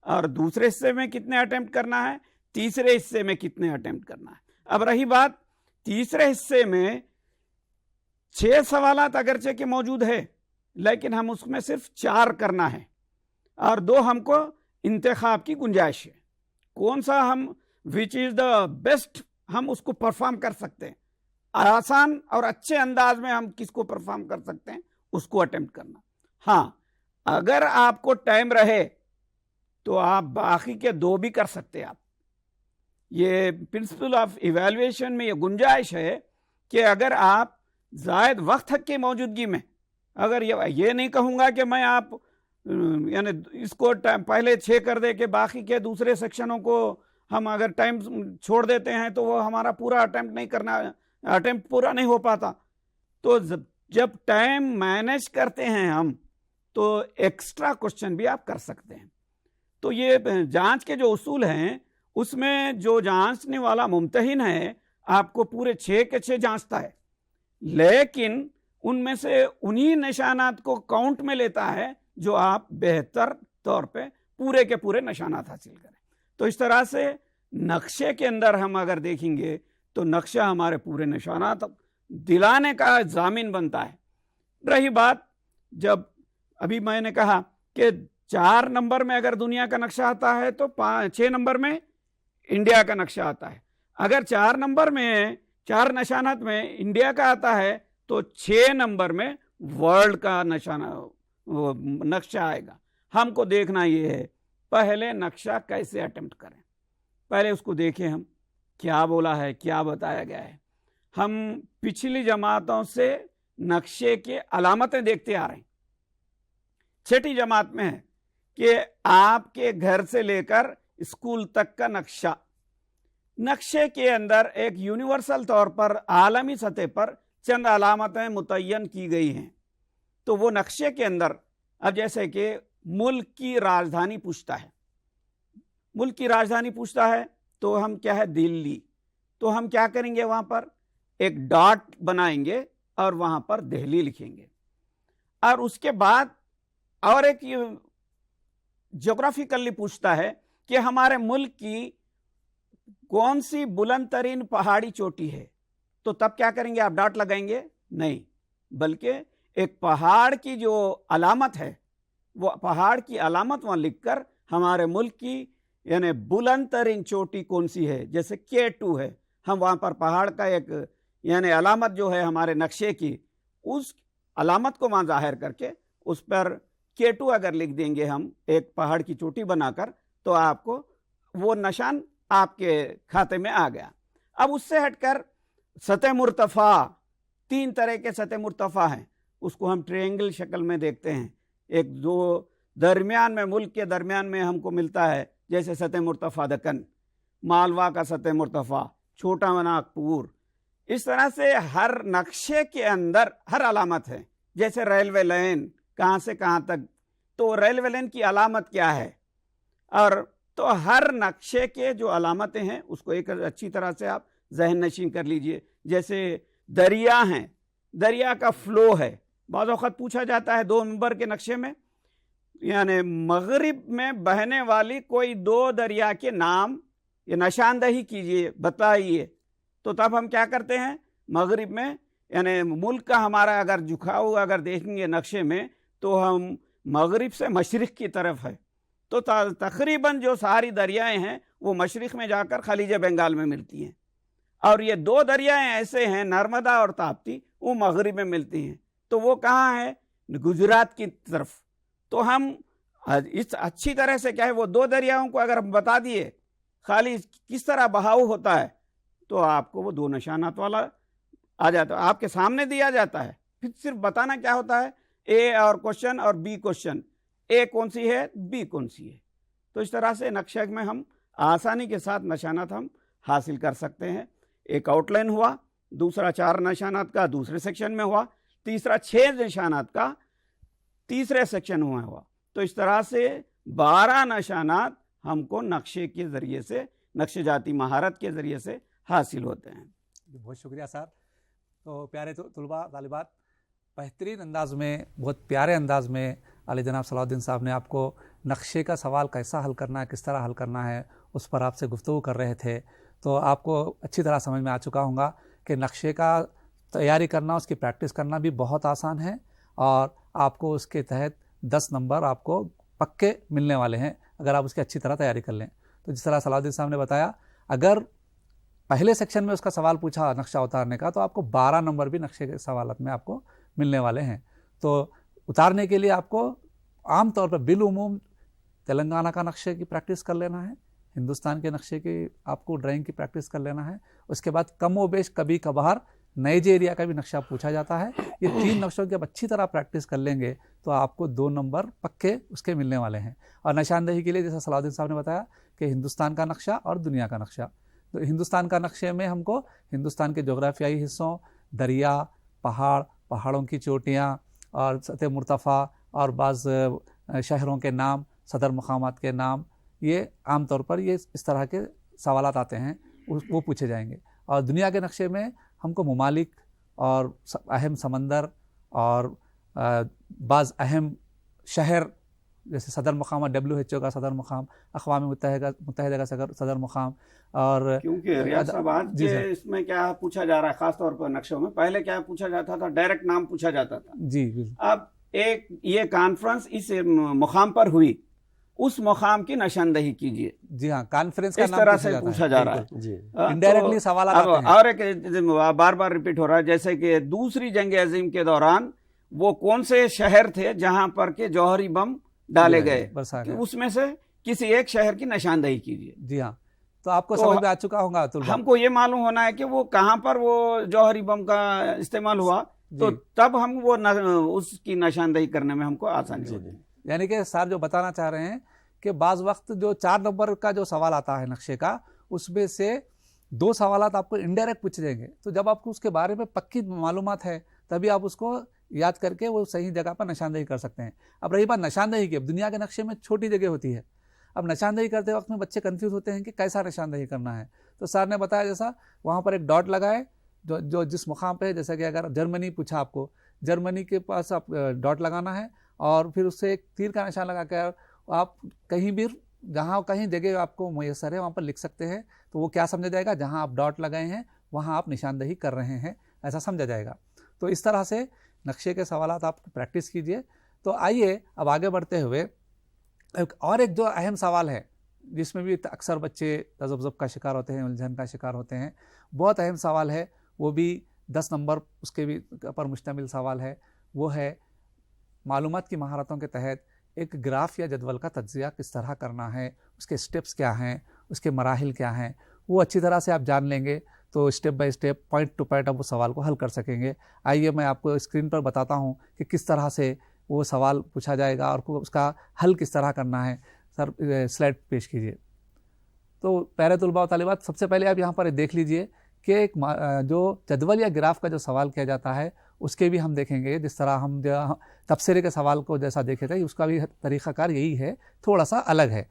اور دوسرے حصے میں کتنے اٹیمپٹ کرنا ہے، تیسرے حصے میں کتنے اٹیمپٹ کرنا ہے. اب رہی بات تیسرے حصے میں 6 سوالات اگرچہ کہ موجود ہے، لیکن ہم اس میں صرف 4 کرنا ہے، اور 2 ہم کو انتخاب کی گنجائش ہے. کون سا ہم وچ از دا بیسٹ ہم اس کو پرفارم کر سکتے ہیں، آسان اور اچھے انداز میں ہم کس کو پرفارم کر سکتے ہیں اس کو اٹیمپٹ کرنا. ہاں اگر آپ کو ٹائم رہے تو آپ باقی کے 2 بھی کر سکتے ہیں. آپ یہ پرنسپل آف ایویلویشن میں یہ گنجائش ہے کہ اگر آپ زائد وقت کی موجودگی میں، اگر یہ نہیں کہوں گا کہ میں آپ یعنی اس کو پہلے 6 کر دے کہ باقی کے دوسرے سیکشنوں کو ہم اگر ٹائم چھوڑ دیتے ہیں تو وہ ہمارا پورا اٹیمپٹ پورا نہیں ہو پاتا. تو جب ٹائم مینیج کرتے ہیں ہم تو ایکسٹرا کوشچن بھی آپ کر سکتے ہیں. تو یہ جانچ کے جو اصول ہیں اس میں جو جانچنے والا ممتحن ہے آپ کو پورے 6 کے 6 جانچتا ہے، لیکن ان میں سے انہی نشانات کو کاؤنٹ میں لیتا ہے جو آپ بہتر طور پہ پورے کے پورے نشانات حاصل کریں. تو اس طرح سے نقشے کے اندر ہم اگر دیکھیں گے تو نقشہ ہمارے پورے نشانات دلانے کا ضامن بنتا ہے. رہی بات جب ابھی میں نے کہا کہ 4 نمبر میں اگر دنیا کا نقشہ آتا ہے تو 6 نمبر میں انڈیا کا نقشہ آتا ہے. اگر 4 نمبر میں 4 نشانات میں انڈیا کا آتا ہے تو 6 نمبر میں ورلڈ کا نقشہ آئے گا. ہم کو دیکھنا یہ ہے پہلے نقشہ کیسے اٹیمپٹ کریں، پہلے اس کو دیکھیں ہم کیا بولا ہے، کیا بتایا گیا ہے. ہم پچھلی جماعتوں سے نقشے کے علامتیں دیکھتے آ رہے ہیں. 6ٹھی جماعت میں ہے کہ آپ کے گھر سے لے کر اسکول تک کا نقشہ، نقشے کے اندر ایک یونیورسل طور پر عالمی سطح پر چند علامتیں متعین کی گئی ہیں. تو وہ نقشے کے اندر اب جیسے کہ ملک کی راجدھانی پوچھتا ہے، ملک کی راجدھانی پوچھتا ہے تو ہم کیا ہے دلی، تو ہم کیا کریں گے وہاں پر ایک ڈاٹ بنائیں گے اور وہاں پر دہلی لکھیں گے. اور اس کے بعد اور ایک جغرافیکلی پوچھتا ہے کہ ہمارے ملک کی کون سی بلند ترین پہاڑی چوٹی ہے، تو تب کیا کریں گے آپ ڈاٹ لگائیں گے؟ نہیں، بلکہ ایک پہاڑ کی جو علامت ہے وہ پہاڑ کی علامت وہاں لکھ کر ہمارے ملک کی یعنی بلند ترین چوٹی کون سی ہے، جیسے K2 ہے، ہم وہاں پر پہاڑ کا ایک یعنی علامت جو ہے ہمارے نقشے کی، اس علامت کو وہاں ظاہر کر کے اس پر K2 اگر لکھ دیں گے ہم ایک پہاڑ کی چوٹی بنا کر، تو آپ کو وہ نشان آپ کے کھاتے میں آ گیا. اب اس سے ہٹ کر سطح مرتفع، 3 طرح کے سطح مرتفع ہیں، اس کو ہم ٹرینگل شکل میں دیکھتے ہیں. ایک جو درمیان میں ملک کے درمیان میں ہم کو ملتا ہے، جیسے سطح مرتفع دکن، مالوا کا سطح مرتفع، چھوٹا ناگپور. اس طرح سے ہر نقشے کے اندر ہر علامت ہے. جیسے ریلوے لائن کہاں سے کہاں تک، تو ریلوے لائن کی علامت کیا ہے، اور تو ہر نقشے کے جو علامتیں ہیں اس کو ایک اچھی طرح سے آپ ذہن نشین کر لیجئے. جیسے دریا ہیں، دریا کا فلو ہے، بعض اوقات پوچھا جاتا ہے 2 نمبر کے نقشے میں یعنی مغرب میں بہنے والی کوئی 2 دریا کے نام یہ نشاندہی کیجئے، بتائیے. تو تب ہم کیا کرتے ہیں مغرب میں یعنی ملک کا ہمارا اگر جھکاؤ اگر دیکھیں گے نقشے میں تو ہم مغرب سے مشرق کی طرف ہے. تو تقریباً جو ساری دریائیں ہیں وہ مشرق میں جا کر خلیج بنگال میں ملتی ہیں، اور یہ 2 دریائیں ایسے ہیں نرمدا اور تاپتی، وہ مغرب میں ملتی ہیں. تو وہ کہاں ہے؟ گجرات کی طرف. تو ہم اس اچھی طرح سے کیا ہے وہ 2 دریاؤں کو اگر ہم بتا دیے خالی کس طرح بہاؤ ہوتا ہے، تو آپ کو وہ 2 نشانات والا آ جاتا ہے، آپ کے سامنے دیا جاتا ہے. پھر صرف بتانا کیا ہوتا ہے، اے اور کوشچن اور بی کوشچن، اے کون سی ہے بی کون سی ہے. تو اس طرح سے نقشے میں ہم آسانی کے ساتھ نشانات ہم حاصل کر سکتے ہیں. ایک آؤٹ لائن ہوا، دوسرا 4 نشانات کا دوسرے سیکشن میں ہوا، تیسرا 6 نشانات کا تیسرے سیکشن میں ہوا. تو اس طرح سے 12 نشانات ہم کو نقشے کے ذریعے سے، نقشے جاتی مہارت کے ذریعے سے حاصل ہوتے ہیں. بہت شکریہ سر. تو پیارے طلباء طالبات، بہترین انداز میں، بہت پیارے انداز میں علی جناب صلاح الدین صاحب نے آپ کو نقشے کا سوال کیسا حل کرنا ہے، کس طرح حل کرنا ہے، اس پر آپ سے گفتگو کر رہے تھے. تو آپ کو اچھی طرح سمجھ میں آ چکا ہوں گا کہ نقشے کا تیاری کرنا، اس کی پریکٹس کرنا بھی بہت آسان ہے، اور آپ کو اس کے تحت 10 نمبر آپ کو پکے ملنے والے ہیں اگر آپ اس کی اچھی طرح تیاری کر لیں. تو جس طرح صلاح الدین صاحب نے بتایا، اگر پہلے سیکشن میں اس کا سوال پوچھا نقشہ اتارنے کا، تو آپ کو 12 نمبر بھی نقشے کے سوالات میں آپ کو ملنے والے ہیں. تو اتارنے کے لیے آپ کو عام طور پر بالعموم تلنگانہ کا نقشے کی پریکٹس کر لینا ہے، ہندوستان کے نقشے کی آپ کو ڈرائنگ کی پریکٹس کر لینا ہے. اس کے بعد کم و بیش کبھی کبھار نائجیریا کا بھی نقشہ پوچھا جاتا ہے. یہ 3 نقشوں کی اب اچھی طرح پریکٹس کر لیں گے تو آپ کو 2 نمبر پکے اس کے ملنے والے ہیں. اور نشاندہی کے لیے جیسا صلاح الدین صاحب نے بتایا کہ ہندوستان کا نقشہ اور دنیا کا نقشہ. تو ہندوستان کا نقشے میں ہم کو ہندوستان کے جغرافیائی حصوں، دریا، پہاڑوں کی چوٹیاں اور سطح مرتفع اور بعض شہروں کے نام، صدر مقامات کے نام، یہ عام طور پر یہ اس طرح کے سوالات آتے ہیں، وہ پوچھے جائیں گے. اور دنیا کے نقشے میں ہم کو ممالک اور اہم سمندر اور بعض اہم شہر جیسے صدر مقام اور WHO کا صدر مقام، اقوام متحدہ کا صدر مقام. اور کیونکہ ریاض صاحب آج اس میں کیا پوچھا جا رہا ہے خاص طور پر نقشوں میں، پہلے کیا پوچھا جاتا تھا، ڈائریکٹ نام پوچھا جاتا تھا. جی اب ایک یہ کانفرنس اس مقام پر ہوئی، اس مقام کی نشاندہی کیجیے. جی ہاں، کانفرنس کا اس طرح سے پوچھا جا رہا ہے. جی انڈائریکٹلی سوالات آتے ہیں. اور ایک بار بار ریپیٹ ہو رہا ہے، جیسے کہ دوسری جنگ عظیم کے دوران وہ کون سے شہر تھے جہاں پر کے جوہری بم ڈالے گئے، اس میں سے کسی ایک شہر کی نشاندہی کیجیے. جی ہاں، تو آپ کو سمجھ میں آ چکا ہوگا. ہم کو یہ معلوم ہونا ہے کہ وہ کہاں پر وہ جوہری بم کا استعمال ہوا، تو تب ہم وہ اس کی نشاندہی کرنے میں ہم کو آسانی ہوتی ہے. یعنی کہ سر جو بتانا چاہ رہے ہیں کہ بعض وقت جو 4 نمبر کا جو سوال آتا ہے نقشے کا، اس میں سے 2 سوالات آپ کو انڈائریکٹ پوچھ دیں گے، تو جب آپ کو اس کے بارے میں پکی معلومات ہے تبھی آپ اس کو یاد کر کے وہ صحیح جگہ پر نشاندہی کر سکتے ہیں۔ اب رہی بات نشاندہی کی، اب دنیا کے نقشے میں چھوٹی جگہ ہوتی ہے، اب نشاندہی کرتے وقت میں بچے کنفیوز ہوتے ہیں کہ کیسا نشاندہی کرنا ہے، تو سر نے بتایا جیسا وہاں پر ایک ڈاٹ لگائے جو جس مقام پہ، جیسا کہ اگر جرمنی پوچھا آپ کو، جرمنی کے پاس آپ ڈاٹ لگانا ہے اور پھر اس سے ایک تیر کا نشان لگا کر آپ کہیں بھی جہاں کہیں جگہ آپ کو میسر ہے وہاں پر لکھ سکتے ہیں، تو وہ کیا سمجھا جائے گا، جہاں آپ ڈاٹ لگائے ہیں وہاں آپ نشاندہی کر رہے ہیں، ایسا سمجھا جائے گا۔ تو اس طرح سے نقشے کے سوالات آپ پریکٹس کیجئے۔ تو آئیے اب آگے بڑھتے ہوئے ایک جو اہم سوال ہے جس میں بھی اکثر بچے تذبذب کا شکار ہوتے ہیں، الجھن کا شکار ہوتے ہیں، بہت اہم سوال ہے، وہ بھی 10 نمبر اس کے بھی پر مشتمل سوال ہے، وہ ہے معلومات کی مہارتوں کے تحت ایک گراف یا جدول کا تجزیہ کس طرح کرنا ہے، اس کے سٹیپس کیا ہیں، اس کے مراحل کیا ہیں، وہ اچھی طرح سے آپ جان لیں گے تو step by step, point to point آپ وہ سوال کو حل کر سکیں گے۔ آئیے میں آپ کو اسکرین پر بتاتا ہوں کہ کس طرح سے وہ سوال پوچھا جائے گا اور اس کا حل کس طرح کرنا ہے۔ سر سلائڈ پیش کیجئے۔ تو پیارے طلباء و طالبات، سب سے پہلے آپ یہاں پر دیکھ لیجئے کہ ایک جو جدول یا گراف کا جو سوال کیا جاتا ہے اس کے بھی ہم دیکھیں گے، جس طرح ہم تبصرے کے سوال کو جیسا دیکھے تھے، اس کا بھی طریقہ کار یہی ہے، تھوڑا سا الگ ہے۔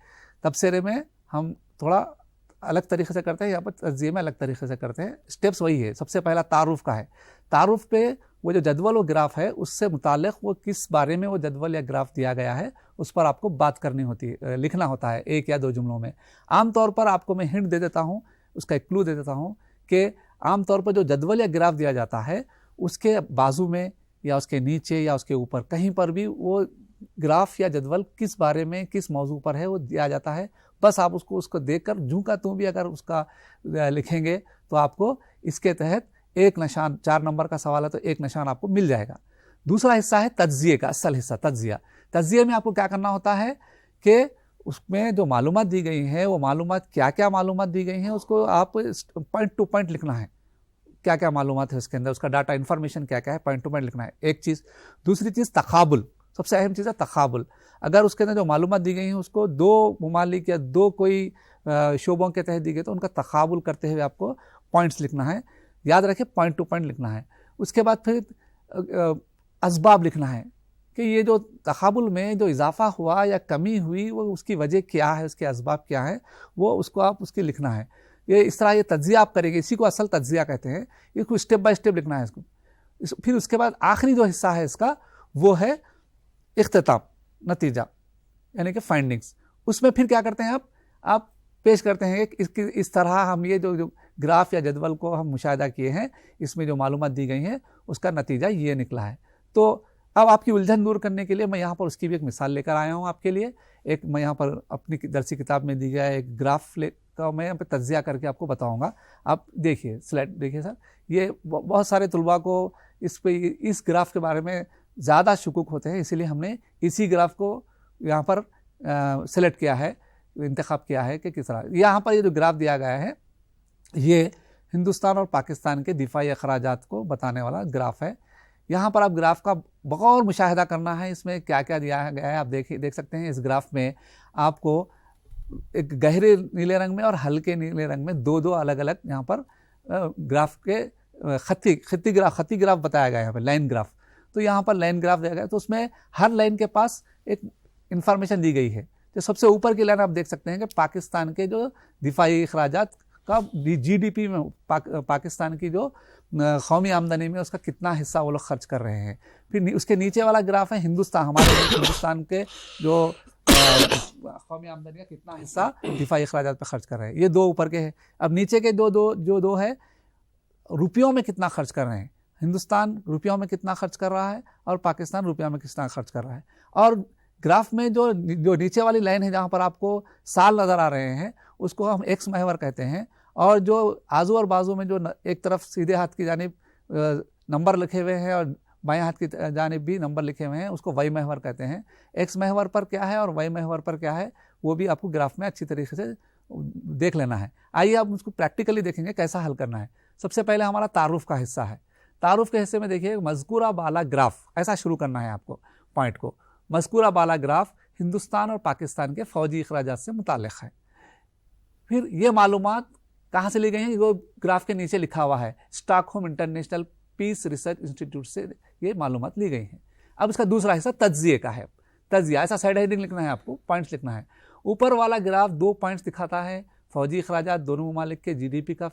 تبصرے میں ہم تھوڑا الگ طریقے سے کرتے ہیں، یہاں پر تجزیے میں الگ طریقے سے کرتے ہیں، اسٹیپس وہی ہے۔ سب سے پہلا تعارف کا ہے، تعارف پہ وہ جو جدول و گراف ہے اس سے متعلق وہ کس بارے میں وہ جدول یا گراف دیا گیا ہے اس پر آپ کو بات کرنی ہوتی ہے، لکھنا ہوتا ہے 1 یا 2 جملوں میں۔ عام طور پر آپ کو میں ہنٹ دے دیتا ہوں، اس کا ایک کلو دے دیتا ہوں کہ عام طور پر جو جدول یا گراف دیا جاتا ہے اس کے بازو میں یا اس کے نیچے یا اس کے اوپر کہیں پر بھی وہ گراف یا جدول کس بارے میں کس موضوع پر ہے وہ دیا جاتا ہے، بس آپ اس کو دیکھ کر جوں کا توں بھی اگر اس کا لکھیں گے تو آپ کو اس کے تحت ایک نشان، 4 نمبر کا سوال ہے تو ایک نشان آپ کو مل جائے گا۔ دوسرا حصہ ہے تجزیے کا، اصل حصہ تجزیہ۔ تجزیے میں آپ کو کیا کرنا ہوتا ہے کہ اس میں جو معلومات دی گئی ہیں وہ معلومات کیا کیا معلومات دی گئی ہیں اس کو آپ پوائنٹ ٹو پوائنٹ لکھنا ہے، کیا کیا معلومات ہے اس کے اندر، اس کا ڈاٹا انفارمیشن کیا کیا ہے، پوائنٹ ٹو پوائنٹ لکھنا ہے، ایک چیز۔ دوسری چیز تقابل، سب سے اہم چیز ہے تقابل۔ اگر اس کے اندر جو معلومات دی گئی ہیں اس کو 2 ممالک یا 2 کوئی شعبوں کے تحت دی گئی تو ان کا تقابل کرتے ہوئے آپ کو پوائنٹس لکھنا ہے، یاد رکھیں پوائنٹ ٹو پوائنٹ لکھنا ہے۔ اس کے بعد پھر اسباب لکھنا ہے کہ یہ جو تقابل میں جو اضافہ ہوا یا کمی ہوئی وہ اس کی وجہ کیا ہے، اس کے اسباب کیا ہیں، وہ اس کو آپ اس کی لکھنا ہے۔ یہ اس طرح یہ تجزیہ آپ کریں گے، اسی کو اصل تجزیہ کہتے ہیں۔ اس کو اسٹیپ بائی اسٹیپ لکھنا ہے اس کو۔ پھر اس کے بعد آخری جو حصہ ہے اس کا وہ ہے اختتام، نتیجہ، یعنی کہ فائنڈنگز۔ اس میں پھر کیا کرتے ہیں آپ پیش کرتے ہیں کہ اس طرح ہم یہ جو گراف یا جدول کو ہم مشاہدہ کیے ہیں، اس میں جو معلومات دی گئی ہیں اس کا نتیجہ یہ نکلا ہے۔ تو اب آپ کی الجھن دور کرنے کے لیے میں یہاں پر اس کی بھی ایک مثال لے کر آیا ہوں آپ کے لیے۔ ایک میں یہاں پر اپنی درسی کتاب میں دی گیا ایک گراف کا میں یہاں پہ تجزیہ کر کے آپ کو بتاؤں گا۔ آپ دیکھیے سلائڈ دیکھیے سر، یہ بہت سارے طلباء کو اس گراف کے بارے میں زیادہ شکوک ہوتے ہیں، اسی لیے ہم نے اسی گراف کو یہاں پر سلیکٹ کیا ہے، انتخاب کیا ہے کہ کس طرح۔ یہاں پر یہ جو گراف دیا گیا ہے یہ ہندوستان اور پاکستان کے دفاعی اخراجات کو بتانے والا گراف ہے۔ یہاں پر آپ گراف کا بغور مشاہدہ کرنا ہے، اس میں کیا کیا دیا گیا ہے آپ دیکھ سکتے ہیں۔ اس گراف میں آپ کو ایک گہرے نیلے رنگ میں اور ہلکے نیلے رنگ میں 2 الگ الگ یہاں پر گراف کے خطی گراف بتایا گیا ہے، یہاں پر لائن گراف۔ تو یہاں پر لائن گراف دیا گیا ہے، تو اس میں ہر لائن کے پاس ایک انفارمیشن دی گئی ہے۔ جو سب سے اوپر کی لائن آپ دیکھ سکتے ہیں کہ پاکستان کے جو دفاعی اخراجات کا GDP میں پاکستان کی جو قومی آمدنی میں اس کا کتنا حصہ وہ لوگ خرچ کر رہے ہیں۔ پھر اس کے نیچے والا گراف ہے ہندوستان، ہمارے ہندوستان کے جو قومی آمدنی کا کتنا حصہ دفاعی اخراجات پہ خرچ کر رہے ہیں۔ یہ 2 اوپر کے ہیں۔ اب نیچے کے دو ہے روپیوں میں کتنا خرچ کر رہے ہیں۔ ہندوستان روپیوں میں کتنا خرچ کر رہا ہے اور پاکستان روپیوں میں کتنا خرچ کر رہا ہے۔ اور گراف میں جو نیچے والی لائن ہے جہاں پر آپ کو سال نظر آ رہے ہیں اس کو ہم ایکس محور کہتے ہیں، اور جو آزو اور بازو میں جو ایک طرف سیدھے ہاتھ کی جانب نمبر لکھے ہوئے ہیں اور بائیں ہاتھ کی جانب بھی نمبر لکھے ہوئے ہیں اس کو وائی محور کہتے ہیں۔ ایکس محور پر کیا ہے اور وائی محور پر کیا ہے وہ بھی آپ کو گراف میں اچھی طریقے سے دیکھ لینا ہے۔ آئیے آپ اس کو پریکٹیکلی دیکھیں گے کیسا حل کرنا ہے۔ سب سے پہلے ہمارا تعارف کا حصہ ہے۔ تعارف کے حصے میں دیکھیے مذکورہ بالا گراف، ایسا شروع کرنا ہے آپ کو پوائنٹ کو۔ مذکورہ بالا گراف ہندوستان اور پاکستان کے فوجی اخراجات سے متعلق ہے۔ پھر یہ معلومات کہاں سے لی گئی ہیں؟ وہ گراف کے نیچے لکھا ہوا ہے، stock home international peace research institute سے یہ معلومات لی گئی ہیں۔ اب اس کا دوسرا حصہ تجزیے کا ہے۔ تجزیہ ایسا سائڈ ہیڈنگ لکھنا ہے، آپ کو پوائنٹس لکھنا ہے۔ اوپر والا گراف 2 پوائنٹس دکھاتا ہے، فوجی اخراجات دونوں ممالک کے جی ڈی پی کا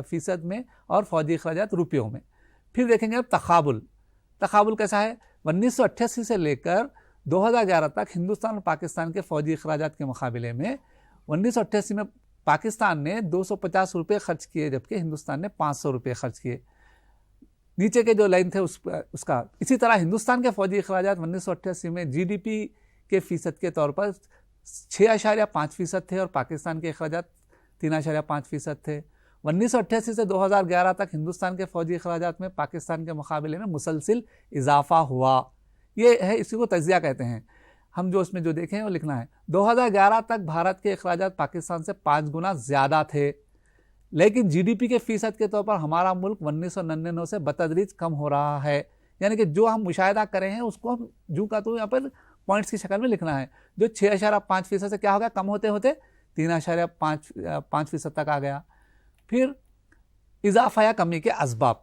فیصد میں اور فوجی اخراجات روپیوں میں۔ پھر دیکھیں گے اب تقابل۔ تقابل کیسا ہے؟ 1988 سے لے کر 2011 تک ہندوستان اور پاکستان کے فوجی اخراجات کے مقابلے میں 1988 میں پاکستان نے 250 روپے خرچ کیے جبکہ ہندوستان نے 500 روپے خرچ کیے۔ نیچے کے جو لائن تھے اس کا اسی طرح ہندوستان کے فوجی اخراجات 1988 میں جی ڈی پی کے فیصد کے طور پر 6.5% تھے اور پاکستان کے اخراجات 3.5% تھے۔ 1988 سے 2011 تک ہندوستان کے فوجی اخراجات میں پاکستان کے مقابلے میں مسلسل اضافہ ہوا۔ یہ ہے، اسی کو تجزیہ کہتے ہیں۔ ہم جو اس میں جو دیکھیں وہ لکھنا ہے۔ 2011 تک بھارت کے اخراجات پاکستان سے 5 گنا زیادہ تھے، لیکن جی ڈی پی کے فیصد کے طور پر ہمارا ملک 1999 سے بتدریج کم ہو رہا ہے۔ یعنی کہ جو ہم مشاہدہ کرے ہیں اس کو ہم جو کا تو یہاں پر پوائنٹس کی شکل میں لکھنا ہے۔ جو 6.5% سے کیا ہو گیا؟ کم ہوتے ہوتے 3.5% تک آ گیا۔ پھر اضافہ یا کمی کے اسباب۔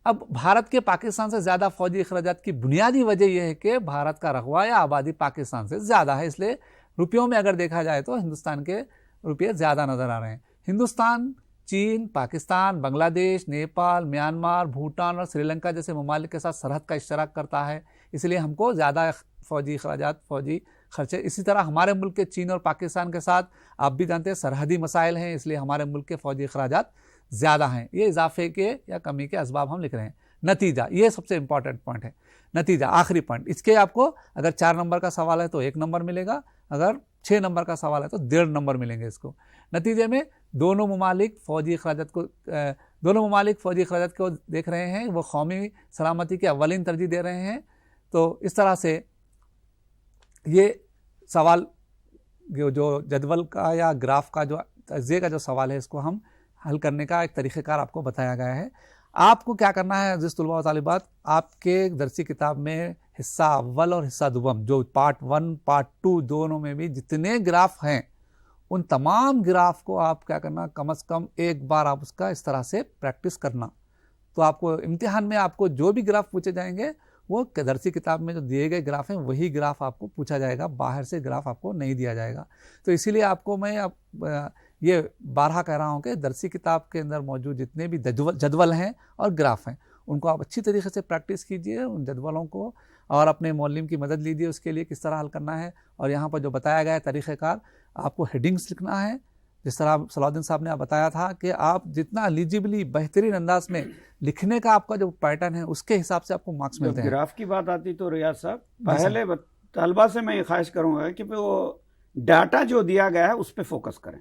اب بھارت کے پاکستان سے زیادہ فوجی اخراجات کی بنیادی وجہ یہ ہے کہ بھارت کا رقبہ یا آبادی پاکستان سے زیادہ ہے، اس لیے روپیوں میں اگر دیکھا جائے تو ہندوستان کے روپیے زیادہ نظر آ رہے ہیں۔ ہندوستان چین، پاکستان، بنگلہ دیش، نیپال، میانمار، بھوٹان اور سری لنکا جیسے ممالک کے ساتھ سرحد کا اشتراک کرتا ہے، اس لیے ہم کو زیادہ فوجی اخراجات، فوجی خرچے۔ اسی طرح ہمارے ملک کے چین اور پاکستان کے ساتھ آپ بھی جانتے ہیں سرحدی مسائل ہیں، اس لیے ہمارے ملک کے فوجی اخراجات زیادہ ہیں۔ یہ اضافے کے یا کمی کے اسباب ہم لکھ رہے ہیں۔ نتیجہ، یہ سب سے امپورٹنٹ پوائنٹ ہے۔ نتیجہ آخری پوائنٹ، اس کے آپ کو اگر 4 نمبر کا سوال ہے تو 1 نمبر ملے گا، اگر 6 نمبر کا سوال ہے تو 1.5 نمبر ملیں گے اس کو۔ نتیجے میں دونوں ممالک فوجی اخراجات کو دیکھ رہے ہیں، وہ قومی سلامتی کے اولین ترجیح دے رہے ہیں۔ تو اس طرح سے یہ سوال جو جدول کا یا گراف کا جو تجزیے کا جو سوال ہے اس کو ہم حل کرنے کا ایک طریقہ کار آپ کو بتایا گیا ہے۔ آپ کو کیا کرنا ہے عزیز طلباء و طالبات، آپ کے درسی کتاب میں حصہ اول اور حصہ دوم جو پارٹ 1 پارٹ 2 دونوں میں بھی جتنے گراف ہیں ان تمام گراف کو آپ کیا کرنا، کم از کم ایک بار آپ اس کا اس طرح سے پریکٹس کرنا، تو آپ کو امتحان میں آپ کو جو بھی گراف پوچھے جائیں گے وہ درسی کتاب میں جو دیے گئے گراف ہیں وہی گراف آپ کو پوچھا جائے گا، باہر سے گراف آپ کو نہیں دیا جائے گا۔ تو اسی لیے آپ کو میں یہ بارہا کہہ رہا ہوں کہ درسی کتاب کے اندر موجود جتنے بھی جدول ہیں اور گراف ہیں ان کو آپ اچھی طریقے سے پریکٹس کیجئے، ان جدولوں کو، اور اپنے معلم کی مدد لیجیے اس کے لیے کس طرح حل کرنا ہے۔ اور یہاں پر جو بتایا گیا ہے طریقہ کار، آپ کو ہیڈنگز لکھنا ہے، جس طرح صلاح الدین صاحب نے بتایا تھا کہ آپ جتنا ایلیجیبلی بہترین انداز میں لکھنے کا آپ کا جو پیٹرن ہے اس کے حساب سے آپ کو مارکس ملتے ہیں۔ گراف کی بات آتی تو ریاض صاحب پہلے طلبہ سے میں یہ خواہش کروں گا کہ وہ ڈاٹا جو دیا گیا ہے اس پہ فوکس کریں۔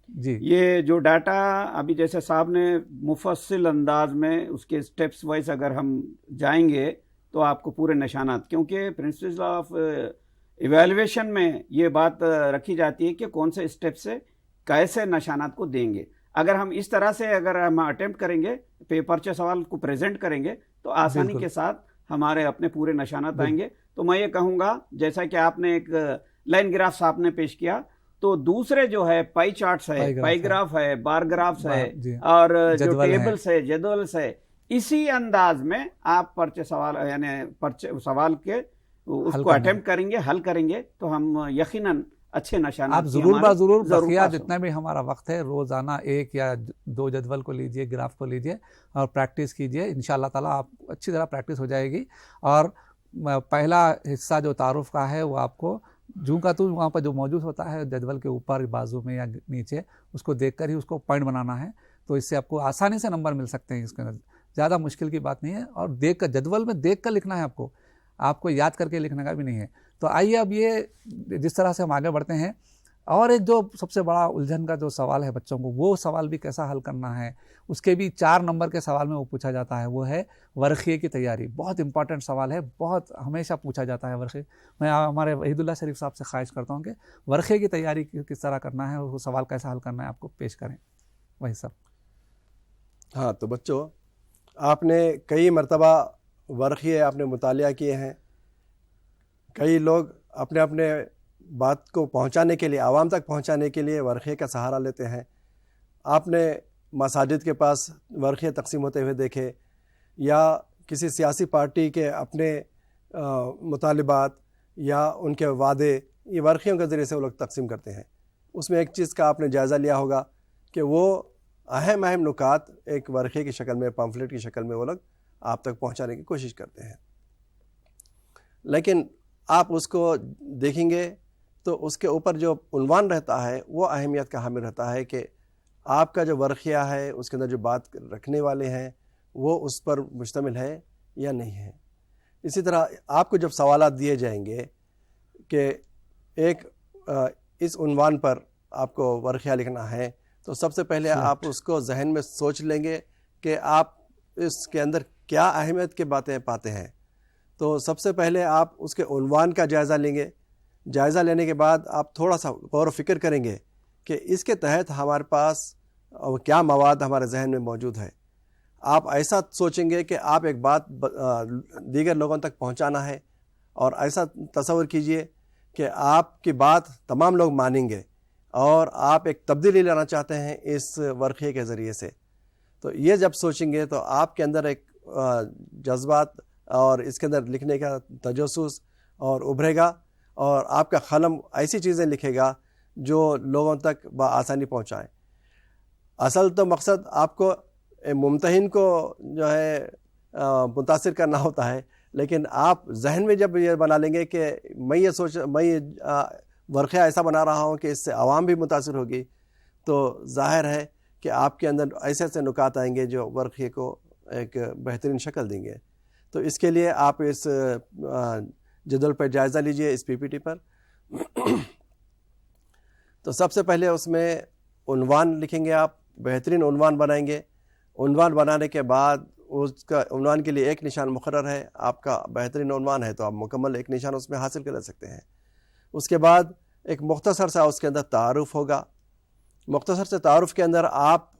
جی، یہ جو ڈاٹا ابھی جیسے صاحب نے مفصل انداز میں اس کے سٹیپس وائز اگر ہم جائیں گے تو آپ کو پورے نشانات، کیونکہ پرنسپلز آف ایویلویشن میں یہ بات رکھی جاتی ہے کہ کون سے سٹیپ سے کیسے نشانات کو دیں گے۔ اگر ہم اس طرح سے اگر ہم اٹیمپٹ کریں گے، پیپر سے سوال کو پریزنٹ کریں گے تو آسانی کے ساتھ ہمارے اپنے پورے نشانات آئیں گے۔ تو میں یہ کہوں گا جیسا کہ آپ نے ایک لائن گراف آپ نے پیش کیا، تو دوسرے جو ہے پائی چارٹس ہے، پائی گراف ہے، بار گرافس ہے، اور جو ٹیبلز ہے، جدولز ہے، اسی انداز میں آپ پرچے سوال یعنی پرچے سوال کے اس کو اٹیمپٹ کریں گے، حل کریں گے تو ہم یقیناً اچھے نشانات آپ ضرور بقیہ جتنا بھی ہمارا وقت ہے روزانہ 1 یا 2 جدول کو لیجئے، گراف کو لیجئے اور پریکٹس کیجئے، انشاءاللہ تعالیٰ آپ اچھی طرح پریکٹس ہو جائے گی۔ اور پہلا حصہ جو تعارف کا ہے وہ آپ کو جو کا تو وہاں پر جو موجود ہوتا ہے جدول کے اوپر بازو میں یا نیچے، اس کو دیکھ کر ہی اس کو پوائنٹ بنانا ہے، تو اس سے آپ کو آسانی سے نمبر مل سکتے ہیں۔ اس کے اندر زیادہ مشکل کی بات نہیں ہے، اور دیکھ کر جدول میں دیکھ کر لکھنا ہے، آپ کو یاد کر کے لکھنے کا بھی نہیں ہے۔ تو آئیے اب یہ جس طرح سے ہم آگے بڑھتے ہیں، اور ایک جو سب سے بڑا الجھن کا جو سوال ہے بچوں کو، وہ سوال بھی کیسا حل کرنا ہے، اس کے بھی 4 نمبر کے سوال میں وہ پوچھا جاتا ہے، وہ ہے ورقیے کی تیاری۔ بہت امپورٹنٹ سوال ہے، بہت ہمیشہ پوچھا جاتا ہے ورقیے۔ میں ہمارے وحید اللہ شریف صاحب سے خواہش کرتا ہوں کہ ورقیے کی تیاری کس طرح کرنا ہے اور وہ سوال کیسا حل کرنا ہے آپ کو پیش کریں وہی صاحب۔ ہاں، تو بچوں آپ نے کئی مرتبہ ورقیے آپ نے مطالعہ کیے ہیں، کئی لوگ اپنے اپنے بات کو پہنچانے کے لیے، عوام تک پہنچانے کے لیے ورقے کا سہارا لیتے ہیں. آپ نے مساجد کے پاس ورقے تقسیم ہوتے ہوئے دیکھے، یا کسی سیاسی پارٹی کے اپنے مطالبات یا ان کے وعدے یہ ورقیوں کے ذریعے سے وہ لوگ تقسیم کرتے ہیں. اس میں ایک چیز کا آپ نے جائزہ لیا ہوگا کہ وہ اہم نکات ایک ورقے کی شکل میں، پمفلٹ کی شکل میں وہ لوگ آپ تک پہنچانے کی کوشش کرتے ہیں. لیکن آپ اس کو دیکھیں گے تو اس کے اوپر جو عنوان رہتا ہے وہ اہمیت کا حامل رہتا ہے کہ آپ کا جو ورقیہ ہے اس کے اندر جو بات رکھنے والے ہیں وہ اس پر مشتمل ہے یا نہیں ہے. اسی طرح آپ کو جب سوالات دیے جائیں گے کہ ایک اس عنوان پر آپ کو ورقیہ لکھنا ہے، تو سب سے پہلے آپ اس کو ذہن میں سوچ لیں گے کہ آپ اس کے اندر کیا اہمیت کی باتیں پاتے ہیں. تو سب سے پہلے آپ اس کے عنوان کا جائزہ لیں گے. جائزہ لینے کے بعد آپ تھوڑا سا غور و فکر کریں گے کہ اس کے تحت ہمارے پاس کیا مواد ہمارے ذہن میں موجود ہے. آپ ایسا سوچیں گے کہ آپ ایک بات دیگر لوگوں تک پہنچانا ہے، اور ایسا تصور کیجئے کہ آپ کی بات تمام لوگ مانیں گے اور آپ ایک تبدیلی لانا چاہتے ہیں اس ورقے کے ذریعے سے. تو یہ جب سوچیں گے تو آپ کے اندر ایک جذبات اور اس کے اندر لکھنے کا تجسس اور ابھرے گا، اور آپ کا قلم ایسی چیزیں لکھے گا جو لوگوں تک بآسانی پہنچائیں. اصل تو مقصد آپ کو ممتحن کو جو ہے متاثر کرنا ہوتا ہے، لیکن آپ ذہن میں جب یہ بنا لیں گے کہ میں یہ ورقہ ایسا بنا رہا ہوں کہ اس سے عوام بھی متاثر ہوگی، تو ظاہر ہے کہ آپ کے اندر ایسے ایسے نکات آئیں گے جو ورقے کو ایک بہترین شکل دیں گے. تو اس کے لیے آپ اس جدول پر جائزہ لیجئے، اس پی پی ٹی پر. تو سب سے پہلے اس میں عنوان لکھیں گے، آپ بہترین عنوان بنائیں گے. عنوان بنانے کے بعد اس کا عنوان کے لیے ایک نشان مقرر ہے. آپ کا بہترین عنوان ہے تو آپ مکمل ایک نشان اس میں حاصل کر سکتے ہیں. اس کے بعد ایک مختصر سا اس کے اندر تعارف ہوگا. مختصر سے تعارف کے اندر آپ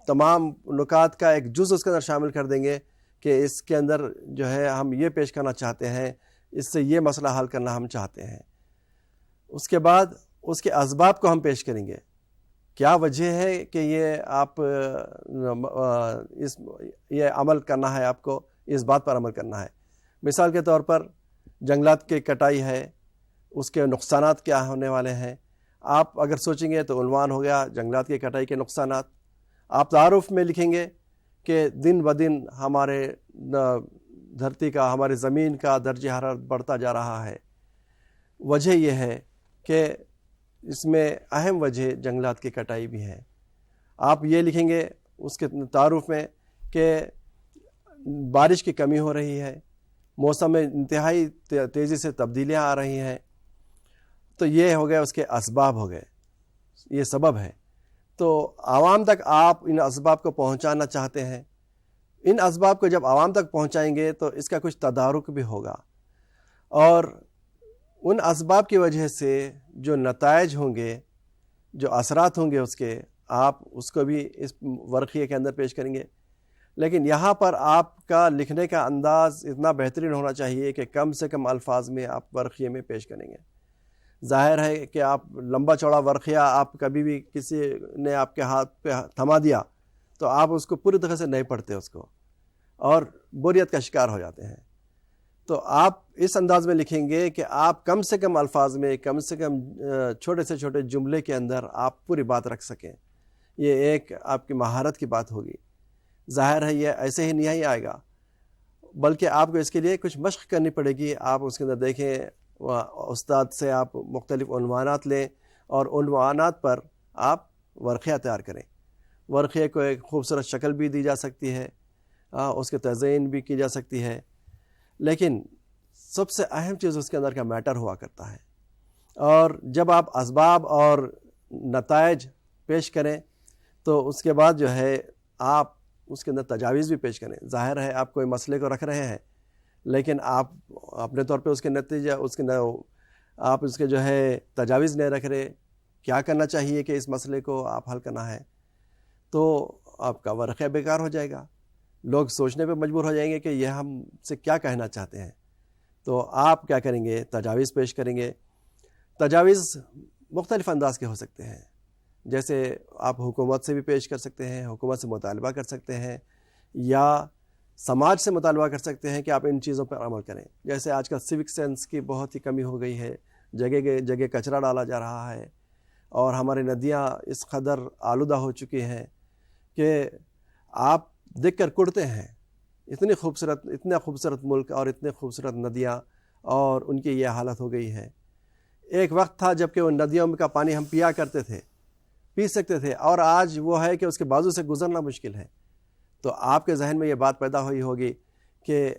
تمام نکات کا ایک جز اس کے اندر شامل کر دیں گے کہ اس کے اندر جو ہے ہم یہ پیش کرنا چاہتے ہیں، اس سے یہ مسئلہ حل کرنا ہم چاہتے ہیں. اس کے بعد اس کے اسباب کو ہم پیش کریں گے. کیا وجہ ہے کہ یہ آپ یہ عمل کرنا ہے، آپ کو اس بات پر عمل کرنا ہے. مثال کے طور پر جنگلات کی کٹائی ہے، اس کے نقصانات کیا ہونے والے ہیں. آپ اگر سوچیں گے تو عنوان ہو گیا جنگلات کی کٹائی کے نقصانات. آپ تعارف میں لکھیں گے کہ دن بدن ہمارے دھرتی کا، ہماری زمین کا درجہ حرارت بڑھتا جا رہا ہے. وجہ یہ ہے کہ اس میں اہم وجہ جنگلات کی کٹائی بھی ہے. آپ یہ لکھیں گے اس کے تعارف میں کہ بارش کی کمی ہو رہی ہے، موسم میں انتہائی تیزی سے تبدیلیاں آ رہی ہیں. تو یہ ہو گئے اس کے اسباب ہو گئے، یہ سبب ہے. تو عوام تک آپ ان اسباب کو پہنچانا چاہتے ہیں. ان اسباب کو جب عوام تک پہنچائیں گے تو اس کا کچھ تدارک بھی ہوگا، اور ان اسباب کی وجہ سے جو نتائج ہوں گے، جو اثرات ہوں گے اس کے، آپ اس کو بھی اس ورقیے کے اندر پیش کریں گے. لیکن یہاں پر آپ کا لکھنے کا انداز اتنا بہترین ہونا چاہیے کہ کم سے کم الفاظ میں آپ ورقیے میں پیش کریں گے. ظاہر ہے کہ آپ لمبا چوڑا ورقیہ آپ کبھی بھی کسی نے آپ کے ہاتھ پہ تھما دیا تو آپ اس کو پوری طرح سے نہیں پڑھتے اس کو، اور بوریت کا شکار ہو جاتے ہیں. تو آپ اس انداز میں لکھیں گے کہ آپ کم سے کم الفاظ میں، کم سے کم چھوٹے سے چھوٹے جملے کے اندر آپ پوری بات رکھ سکیں. یہ ایک آپ کی مہارت کی بات ہوگی. ظاہر ہے یہ ایسے ہی نہیں آئے گا، بلکہ آپ کو اس کے لیے کچھ مشق کرنی پڑے گی. آپ اس کے اندر دیکھیں، استاد سے آپ مختلف عنوانات لیں اور عنوانات پر آپ ورقیہ تیار کریں. ورقیے کو ایک خوبصورت شکل بھی دی جا سکتی ہے، اس کے تزئین بھی کی جا سکتی ہے، لیکن سب سے اہم چیز اس کے اندر کا میٹر ہوا کرتا ہے. اور جب آپ اسباب اور نتائج پیش کریں تو اس کے بعد جو ہے آپ اس کے اندر تجاویز بھی پیش کریں. ظاہر ہے آپ کوئی مسئلے کو رکھ رہے ہیں، لیکن آپ اپنے طور پہ اس کے نتیجہ آپ اس کے جو ہے تجاویز نہیں رکھ رہے. کیا کرنا چاہیے کہ اس مسئلے کو آپ حل کرنا ہے، تو آپ کا ورقہ بیکار ہو جائے گا. لوگ سوچنے پہ مجبور ہو جائیں گے کہ یہ ہم سے کیا کہنا چاہتے ہیں. تو آپ کیا کریں گے؟ تجاویز پیش کریں گے. تجاویز مختلف انداز کے ہو سکتے ہیں. جیسے آپ حکومت سے بھی پیش کر سکتے ہیں، حکومت سے مطالبہ کر سکتے ہیں، یا سماج سے مطالبہ کر سکتے ہیں کہ آپ ان چیزوں پر عمل کریں. جیسے آج کل سیوک سینس کی بہت ہی کمی ہو گئی ہے، جگہ جگہ کچرا ڈالا جا رہا ہے، اور ہماری ندیاں اس قدر آلودہ ہو چکی ہیں کہ آپ دیکھ کر کڑتے ہیں. اتنا خوبصورت ملک اور اتنے خوبصورت ندیاں، اور ان کی یہ حالت ہو گئی ہے. ایک وقت تھا جب کہ ان ندیوں کا پانی ہم پیا کرتے تھے، پی سکتے تھے، اور آج وہ ہے کہ اس کے بازو سے گزرنا مشکل ہے. تو آپ کے ذہن میں یہ بات پیدا ہوئی ہوگی کہ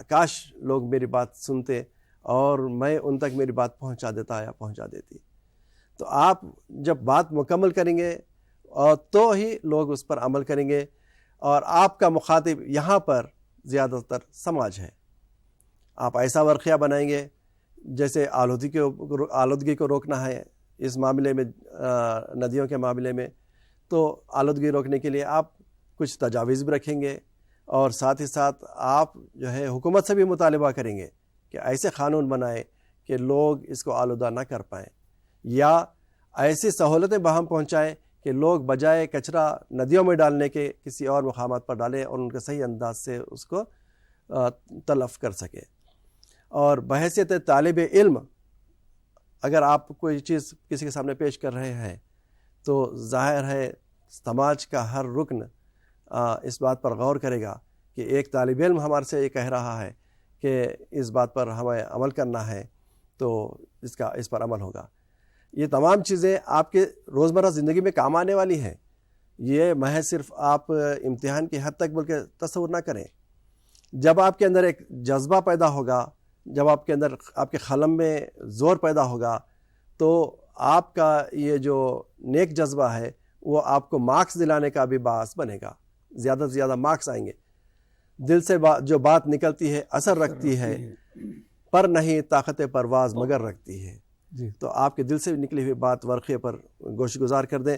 کاش لوگ میری بات سنتے اور میں ان تک میری بات پہنچا دیتا یا پہنچا دیتی. تو آپ جب بات مکمل کریں گے اور تو ہی لوگ اس پر عمل کریں گے. اور آپ کا مخاطب یہاں پر زیادہ تر سماج ہے. آپ ایسا ورقیہ بنائیں گے جیسے آلودگی کو روکنا ہے اس معاملے میں، ندیوں کے معاملے میں. تو آلودگی روکنے کے لیے آپ کچھ تجاویز بھی رکھیں گے، اور ساتھ ہی ساتھ آپ جو ہے حکومت سے بھی مطالبہ کریں گے کہ ایسے قانون بنائیں کہ لوگ اس کو آلودہ نہ کر پائیں، یا ایسی سہولتیں باہم پہنچائیں کہ لوگ بجائے کچرا ندیوں میں ڈالنے کے کسی اور مقامات پر ڈالیں اور ان کے صحیح انداز سے اس کو تلف کر سکیں. اور بحیثیت طالب علم اگر آپ کوئی چیز کسی کے سامنے پیش کر رہے ہیں تو ظاہر ہے سماج کا ہر رکن اس بات پر غور کرے گا کہ ایک طالب علم ہمارے سے یہ کہہ رہا ہے کہ اس بات پر ہمیں عمل کرنا ہے، تو اس پر عمل ہوگا. یہ تمام چیزیں آپ کے روزمرہ زندگی میں کام آنے والی ہیں. یہ محض صرف آپ امتحان کی حد تک بلکہ تصور نہ کریں. جب آپ کے اندر ایک جذبہ پیدا ہوگا، جب آپ کے اندر آپ کے قلم میں زور پیدا ہوگا، تو آپ کا یہ جو نیک جذبہ ہے وہ آپ کو مارکس دلانے کا بھی باعث بنے گا. زیادہ سے زیادہ مارکس آئیں گے. دل سے جو بات نکلتی ہے اثر رکھتی ہے، پر نہیں طاقت پرواز مگر رکھتی ہے. تو آپ کے دل سے نکلی ہوئی بات ورقے پر گوش گزار کر دیں.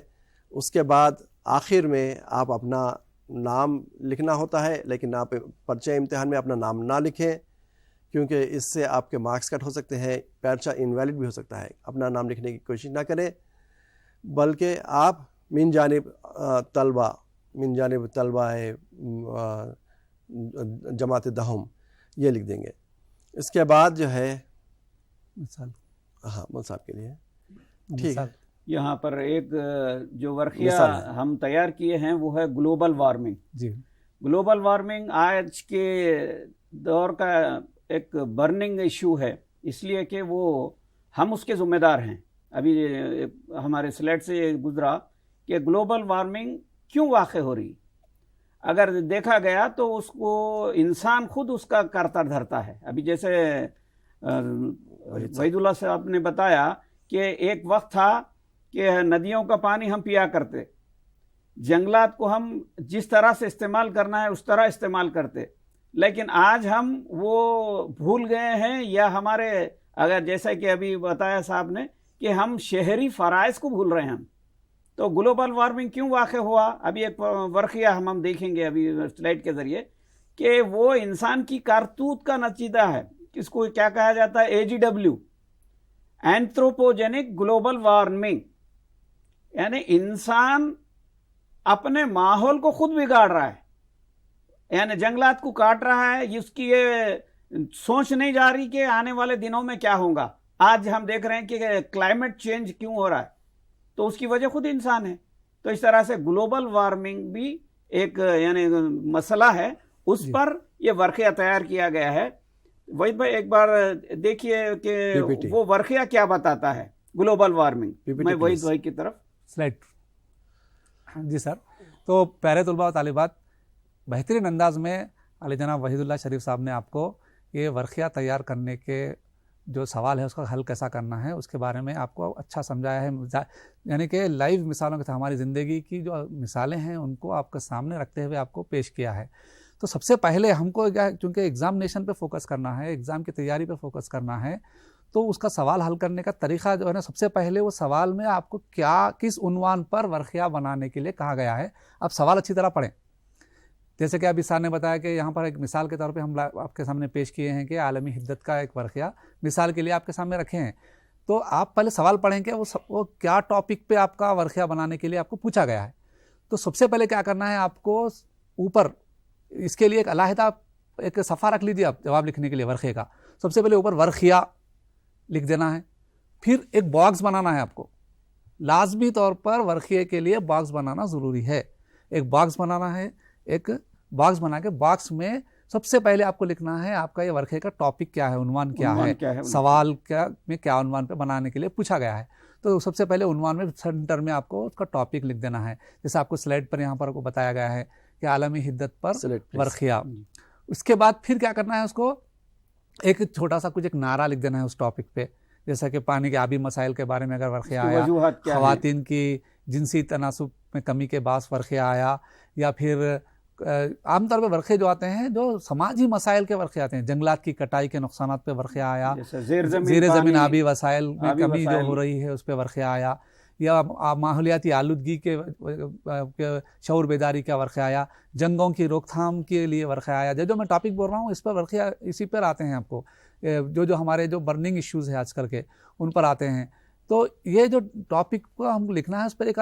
اس کے بعد آخر میں آپ اپنا نام لکھنا ہوتا ہے، لیکن آپ پرچہ امتحان میں اپنا نام نہ لکھیں، کیونکہ اس سے آپ کے مارکس کٹ ہو سکتے ہیں، پرچہ انویلڈ بھی ہو سکتا ہے. اپنا نام لکھنے کی کوشش نہ کریں، بلکہ آپ من جانب طلبہ جماعت دہم یہ لکھ دیں گے. اس کے بعد جو ہے مثال مول صاحب کے لیے ٹھیک ہے. یہاں پر ایک جو ورقیہ ہم تیار کیے ہیں وہ ہے گلوبل وارمنگ. جی، گلوبل وارمنگ آج کے دور کا ایک برننگ ایشو ہے، اس لیے کہ وہ ہم اس کے ذمہ دار ہیں. ابھی ہمارے سلیڈ سے یہ گزرا کہ گلوبل وارمنگ کیوں واقع ہو رہی. اگر دیکھا گیا تو اس کو انسان خود اس کا کرتا دھرتا ہے. ابھی جیسے وحید اللہ صاحب نے بتایا کہ ایک وقت تھا کہ ندیوں کا پانی ہم پیا کرتے، جنگلات کو ہم جس طرح سے استعمال کرنا ہے اس طرح استعمال کرتے، لیکن آج ہم وہ بھول گئے ہیں، یا ہمارے اگر جیسا کہ ابھی بتایا صاحب نے کہ ہم شہری فرائض کو بھول رہے ہیں. تو گلوبل وارمنگ کیوں واقع ہوا؟ ابھی ایک ورقیہ ہم دیکھیں گے ابھی سلائڈ کے ذریعے کہ وہ انسان کی کارتوت کا نتیجہ ہے. اس کو کیا کہا جاتا ہے؟ AGW، anthropogenic global warming. یعنی انسان اپنے ماحول کو خود بگاڑ رہا ہے، یعنی جنگلات کو کاٹ رہا ہے. اس کی یہ سوچ نہیں جا رہی کہ آنے والے دنوں میں کیا ہوگا. آج ہم دیکھ رہے ہیں کہ کلائمیٹ چینج کیوں ہو رہا ہے، تو اس کی وجہ خود انسان ہے. تو اس طرح سے گلوبل وارمنگ بھی ایک یعنی مسئلہ ہے، اس پر یہ ورقیہ تیار کیا گیا ہے. وحید بھائی ایک بار دیکھیے کہ وہ ورقیہ کیا بتاتا ہے گلوبل وارمنگ. میں وحید بھائی کی طرف سلائڈ. جی سر. تو پیارے طلباء و طالبات، بہترین انداز میں علی جناب وحید اللہ شریف صاحب نے آپ کو یہ ورقیہ تیار کرنے کے جو سوال ہے اس کا حل کیسا کرنا ہے اس کے بارے میں آپ کو اچھا سمجھایا ہے. یعنی کہ لائیو مثالوں کے ساتھ ہماری زندگی کی جو مثالیں ہیں ان کو آپ کے سامنے رکھتے ہوئے آپ کو پیش کیا ہے. تو سب سے پہلے ہم کو چونکہ ایگزامینیشن پہ فوکس کرنا ہے، ایگزام کی تیاری پہ فوکس کرنا ہے، تو اس کا سوال حل کرنے کا طریقہ جو ہے نا، سب سے پہلے وہ سوال میں آپ کو کس عنوان پر ورقیہ بنانے کے لیے کہا گیا ہے. اب سوال اچھی طرح پڑھیں. جیسے کہ ابھی سر نے بتایا کہ یہاں پر ایک مثال کے طور پہ ہم آپ کے سامنے پیش کیے ہیں کہ عالمی حدت کا ایک واقعہ مثال کے لیے آپ کے سامنے رکھے ہیں. تو آپ پہلے سوال پڑھیں کہ وہ کیا ٹاپک پہ آپ کا واقعہ بنانے کے لیے آپ کو پوچھا گیا ہے. تو سب سے پہلے کیا کرنا ہے آپ کو اوپر اس کے لیے ایک علیحدہ ایک صفحہ رکھ لیجیے آپ جواب لکھنے کے لیے واقعے کا. سب سے پہلے اوپر واقعہ لکھ دینا ہے. پھر ایک باکس بنانا ہے آپ کو. لازمی طور پر واقعے کے لیے باکس بنانا ضروری ہے. ایک باکس بنانا ہے. ایک باکس بنا کے باکس میں سب سے پہلے آپ کو لکھنا ہے آپ کا یہ واقعے کا ٹاپک کیا ہے, عنوان کیا ہے, سوال میں کیا عنوان پہ بنانے کے لیے پوچھا گیا ہے. تو سب سے پہلے عنوان میں سینٹر میں آپ کو اس کا ٹاپک لکھ دینا ہے. جیسے آپ کو سلائڈ پر یہاں پر کو بتایا گیا ہے کہ عالمی حدت پر واقعہ. اس کے بعد پھر کیا کرنا ہے, اس کو ایک چھوٹا سا کچھ ایک نعرہ لکھ دینا ہے اس ٹاپک پہ. جیسا کہ پانی کے آبی مسائل کے بارے میں اگر واقعہ آیا, خواتین کی جنسی تناسب میں کمی کے باعث واقعہ آیا, یا پھر عام طور پہ واقعے جو آتے ہیں جو سماجی مسائل کے واقعے آتے ہیں, جنگلات کی کٹائی کے نقصانات پہ واقعہ آیا, زیر زمین آبی وسائل میں کمی جو ہو رہی ہے اس پہ واقعہ آیا, یا ماحولیاتی آلودگی کے شعور بیداری کا واقعہ آیا, جنگوں کی روک تھام کے لیے واقعہ آیا. جو میں ٹاپک بول رہا ہوں اس پر واقعہ اسی پر آتے ہیں آپ کو, جو ہمارے جو برننگ ایشوز ہیں آج کل کے ان پر آتے ہیں. تو یہ جو ٹاپک کو ہم کو لکھنا ہے اس پر ایک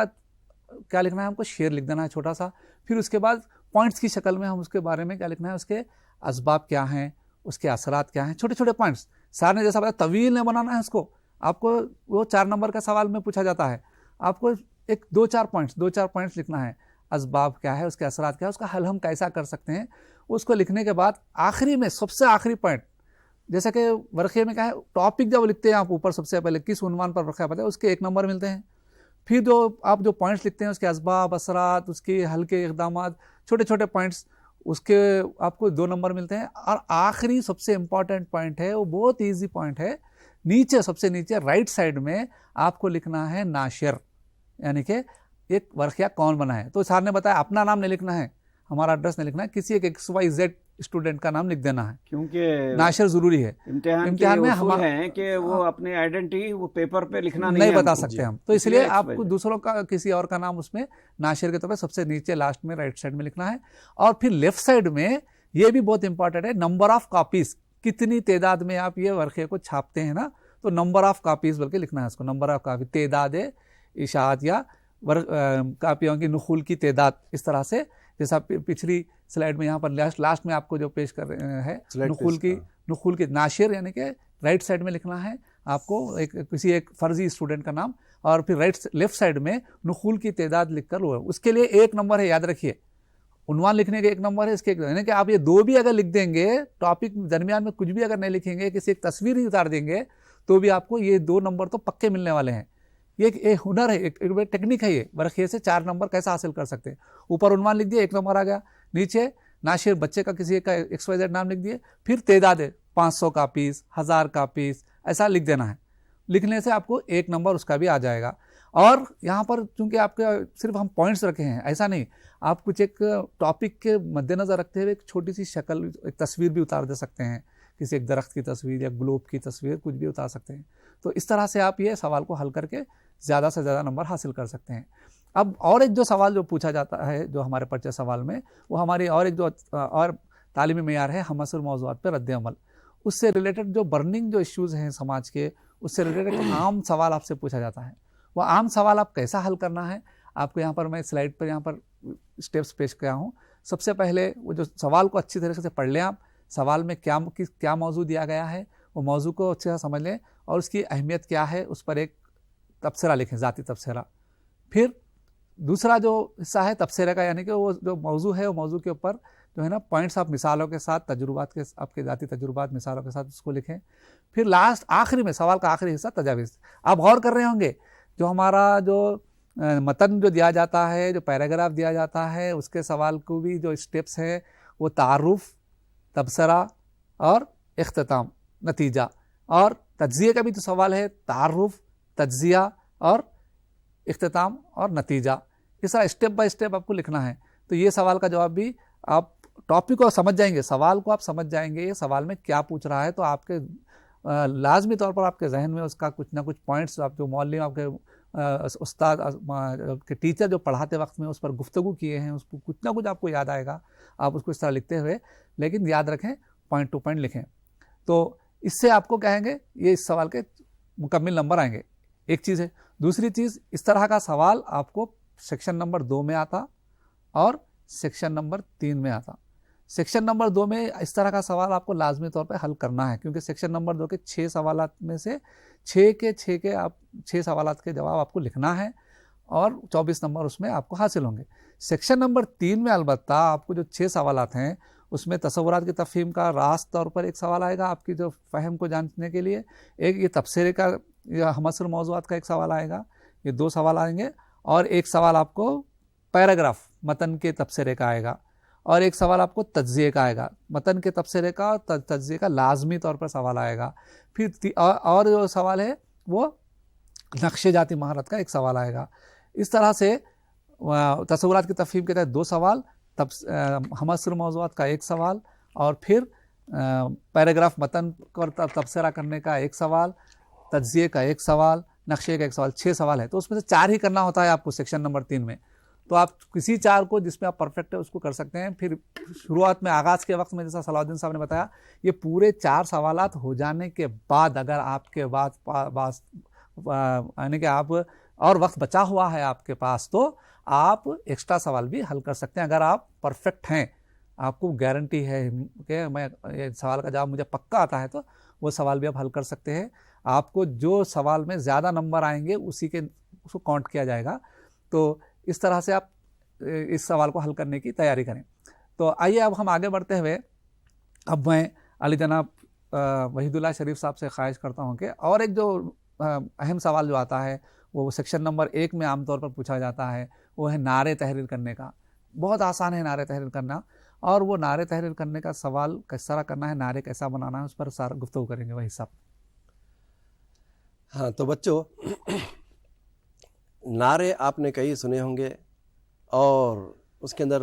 کیا لکھنا ہے, ہم کو شعر لکھ دینا ہے چھوٹا سا. پھر اس کے بعد پوائنٹس کی شکل میں ہم اس کے بارے میں کیا لکھنا ہے, اس کے اسباب کیا ہیں, اس کے اثرات کیا ہیں, چھوٹے چھوٹے پوائنٹس. سر نے جیسا بتایا طویل نہیں بنانا ہے اس کو. آپ کو وہ 4 نمبر کا سوال میں پوچھا جاتا ہے, آپ کو ایک 2-4 پوائنٹس لکھنا ہے. اسباب کیا ہے, اس کے اثرات کیا ہے, اس کا حل ہم کیسا کر سکتے ہیں. اس کو لکھنے کے بعد آخری میں سب سے آخری پوائنٹ, جیسا کہ ورقے میں کیا ہے ٹاپک جب لکھتے ہیں آپ اوپر سب سے پہلے کس عنوان پر واقعہ پتہ ہے اس کے 1 نمبر ملتے ہیں. پھر جو آپ جو پوائنٹس لکھتے ہیں اس کے اسباب, اثرات, اس کے حل کے اقدامات, چھوٹے چھوٹے پوائنٹس, اس کے آپ کو 2 نمبر ملتے ہیں. اور آخری سب سے امپورٹنٹ پوائنٹ ہے, وہ بہت ایزی پوائنٹ ہے, نیچے سب سے نیچے رائٹ سائڈ میں آپ کو لکھنا ہے ناشر, یعنی کہ ایک واقعہ کون بنا ہے. تو سر نے بتایا اپنا نام نہیں لکھنا ہے, ہمارا ایڈریس نہیں لکھنا ہے, کسی ایک XYZ اسٹوڈنٹ کا نام لکھ دینا ہے, کیونکہ ناشر ضروری ہے. امتحان میں ہم ہیں کہ وہ اپنی آئیڈینٹی وہ پیپر پہ لکھنا نہیں بتا سکتے ہم, تو اس لیے آپ کو دوسروں کا کسی اور کا نام اس میں ناشر کے طور پہ سب سے نیچے لاسٹ میں رائٹ سائڈ میں لکھنا ہے. اور پھر لیفٹ سائڈ میں یہ بھی بہت امپورٹنٹ ہے, نمبر آف کاپیز, کتنی تعداد میں آپ یہ واقعے کو چھاپتے ہیں نا, تو نمبر آف کاپیز بلکہ لکھنا ہے اس کو. نمبر آف کاپی, تعداد اشاعت یا کاپیوں کی نقول کی تعداد, اس طرح سے جیسا پچھلی سلائڈ میں یہاں پر لاسٹ میں آپ کو جو پیش کر رہے ہیں نقول کی ناشر, یعنی کہ رائٹ سائڈ میں لکھنا ہے آپ کو کسی ایک فرضی اسٹوڈنٹ کا نام, اور پھر لیفٹ سائڈ میں نقول کی تعداد لکھ کر وہ, اس کے لیے 1 نمبر ہے, یاد رکھیے. عنوان لکھنے کے 1 نمبر ہے, اس کے یعنی کہ آپ یہ 2 بھی اگر لکھ دیں گے, ٹاپک درمیان میں کچھ بھی اگر نہیں لکھیں گے, کسی ایک تصویر ہی اتار دیں گے, تو بھی آپ کو یہ 2 نمبر تو پکے ملنے والے ہیں. یہ ایک ہنر ہے, ایک ٹیکنیک ہے. یہ ورقے سے 4 نمبر کیسا حاصل کر سکتے ہیں. اوپر عنوان لکھ دیا, 1 نمبر آ گیا. نیچے ناشر بچے کا کسی کا XYZ نام لکھ دیے, پھر تعداد ہے 500 کاپیز, 1000 کاپیز, ایسا لکھ دینا ہے. لکھنے سے آپ کو 1 نمبر اس کا بھی آ جائے گا. اور یہاں پر چونکہ آپ کے صرف ہم پوائنٹس رکھے ہیں, ایسا نہیں, آپ کچھ ایک ٹاپک کے مد نظر رکھتے ہوئے ایک چھوٹی سی شکل, ایک تصویر بھی اتار دے سکتے ہیں, کسی ایک درخت کی تصویر یا گلوب کی تصویر, کچھ بھی اتار سکتے ہیں. تو اس طرح سے آپ یہ سوال کو حل کر کے زیادہ سے زیادہ نمبر حاصل کر سکتے ہیں. اب اور ایک جو سوال جو پوچھا جاتا ہے جو ہمارے پرچہ سوال میں, وہ ہماری اور ایک جو اور تعلیمی معیار ہے حماسر موضوعات پہ رد عمل. اس سے ریلیٹڈ جو برننگ جو ایشوز ہیں سماج کے, اس سے ریلیٹڈ عام سوال آپ سے پوچھا جاتا ہے. وہ عام سوال آپ کیسا حل کرنا ہے, آپ کو یہاں پر میں سلائڈ پر یہاں پر اسٹیپس پیش کیا ہوں. سب سے پہلے وہ جو سوال کو اچھی طریقے سے پڑھ لیں آپ, سوال میں کیا موضوع دیا گیا ہے, وہ موضوع کو اچھے سے سمجھ لیں, اور اس کی اہمیت کیا ہے اس پر ایک تبصرہ لکھیں, ذاتی تبصرہ. پھر دوسرا جو حصہ ہے تبصرے کا, یعنی کہ وہ جو موضوع ہے وہ موضوع کے اوپر جو ہے نا پوائنٹس آپ مثالوں کے ساتھ, تجربات کے, آپ کے ذاتی تجربات مثالوں کے ساتھ اس کو لکھیں. پھر لاسٹ آخری میں سوال کا آخری حصہ تجاویز. آپ غور کر رہے ہوں گے جو ہمارا جو متن جو دیا جاتا ہے, جو پیراگراف دیا جاتا ہے, اس کے سوال کو بھی جو اسٹیپس ہے وہ تعارف, تبصرہ اور اختتام, نتیجہ. اور تجزیے کا بھی تو سوال ہے, تعارف, تجزیہ اور اختتام اور نتیجہ. اس طرح اسٹیپ بائی اسٹیپ آپ کو لکھنا ہے. تو یہ سوال کا جواب بھی آپ ٹاپک کو سمجھ جائیں گے, سوال کو آپ سمجھ جائیں گے, یہ سوال میں کیا پوچھ رہا ہے, تو آپ کے لازمی طور پر آپ کے ذہن میں اس کا کچھ نہ کچھ پوائنٹس, آپ جو معلم آپ کے استاد کے ٹیچر جو پڑھاتے وقت میں اس پر گفتگو کیے ہیں، اس کو کچھ نہ کچھ آپ کو یاد آئے گا، آپ اس کو اس طرح لکھتے ہوئے، لیکن یاد رکھیں پوائنٹ ٹو پوائنٹ لکھیں. تو اس سے آپ کو کہیں گے یہ اس سوال کے مکمل نمبر آئیں گے. ایک چیز ہے. دوسری چیز، اس طرح کا سوال آپ کو سیکشن نمبر 2 میں آتا اور سیکشن نمبر 3 میں آتا. سیکشن نمبر 2 میں اس طرح کا سوال آپ کو لازمی طور پہ حل کرنا ہے، کیونکہ سیکشن نمبر 2 کے 6 سوالات میں سے 6 سوالات کے جواب آپ کو لکھنا ہے اور 24 نمبر اس میں آپ کو حاصل ہوں گے. سیکشن نمبر 3 میں البتہ آپ کو جو 6 سوالات ہیں اس میں تصورات کی تفہیم کا راست طور پر ایک سوال آئے گا آپ کی جو فہم کو جانچنے کے لیے، ایک یہ تبصرے کا یا ہمعصر موضوعات کا ایک سوال آئے گا، یہ 2 سوال آئیں گے، اور ایک سوال آپ کو پیراگراف متن کے تبصرے کا آئے گا، اور ایک سوال آپ کو تجزیے کا آئے گا. متن کے تبصرے کا اور تجزیے کا لازمی طور پر سوال آئے گا. پھر اور جو سوال ہے وہ نقش جاتی مہارت کا ایک سوال آئے گا. اس طرح سے تصورات کی تفہیم کے تحت 2 سوال، ہمعصر موضوعات کا 1 سوال، اور پھر پیراگراف متن پر تبصرہ کرنے کا 1 سوال، تجزیے کا 1 سوال، نقشے کا 1 سوال. 6 سوال ہے، تو اس میں سے 4 ہی کرنا ہوتا ہے آپ کو سیکشن نمبر 3 میں. تو آپ کسی 4 کو جس میں آپ پرفیکٹ ہے اس کو کر سکتے ہیں. پھر شروعات میں آغاز کے وقت میں جیسا صلاح الدین صاحب نے بتایا، یہ پورے 4 سوالات ہو جانے کے بعد اگر آپ کے بعد یعنی کہ آپ اور وقت بچا ہوا ہے آپ کے پاس، تو آپ ایکسٹرا سوال بھی حل کر سکتے ہیں. اگر آپ پرفیکٹ ہیں، آپ کو گارنٹی ہے کہ میں یہ سوال کا جواب مجھے پکا آتا ہے، تو وہ سوال بھی آپ حل کر سکتے ہیں. آپ کو جو سوال میں زیادہ نمبر آئیں گے اس کو کاؤنٹ کیا جائے گا. تو اس طرح سے آپ اس سوال کو حل کرنے کی تیاری کریں. تو آئیے اب ہم آگے بڑھتے ہوئے، اب میں علی جناب وحید اللہ شریف صاحب سے خواہش کرتا ہوں کہ اور ایک جو اہم سوال جو آتا ہے وہ سیکشن نمبر 1 میں عام طور پر پوچھا جاتا ہے، وہ ہے نعرے تحریر کرنے کا. بہت آسان ہے نعرے تحریر کرنا، اور وہ نعرے تحریر کرنے کا سوال کس طرح کرنا ہے، نعرے کیسا بنانا ہے، اس پر سارا گفتگو کریں گے وہی صاحب. ہاں تو بچوں، نعرے آپ نے کئی سنے ہوں گے، اور اس کے اندر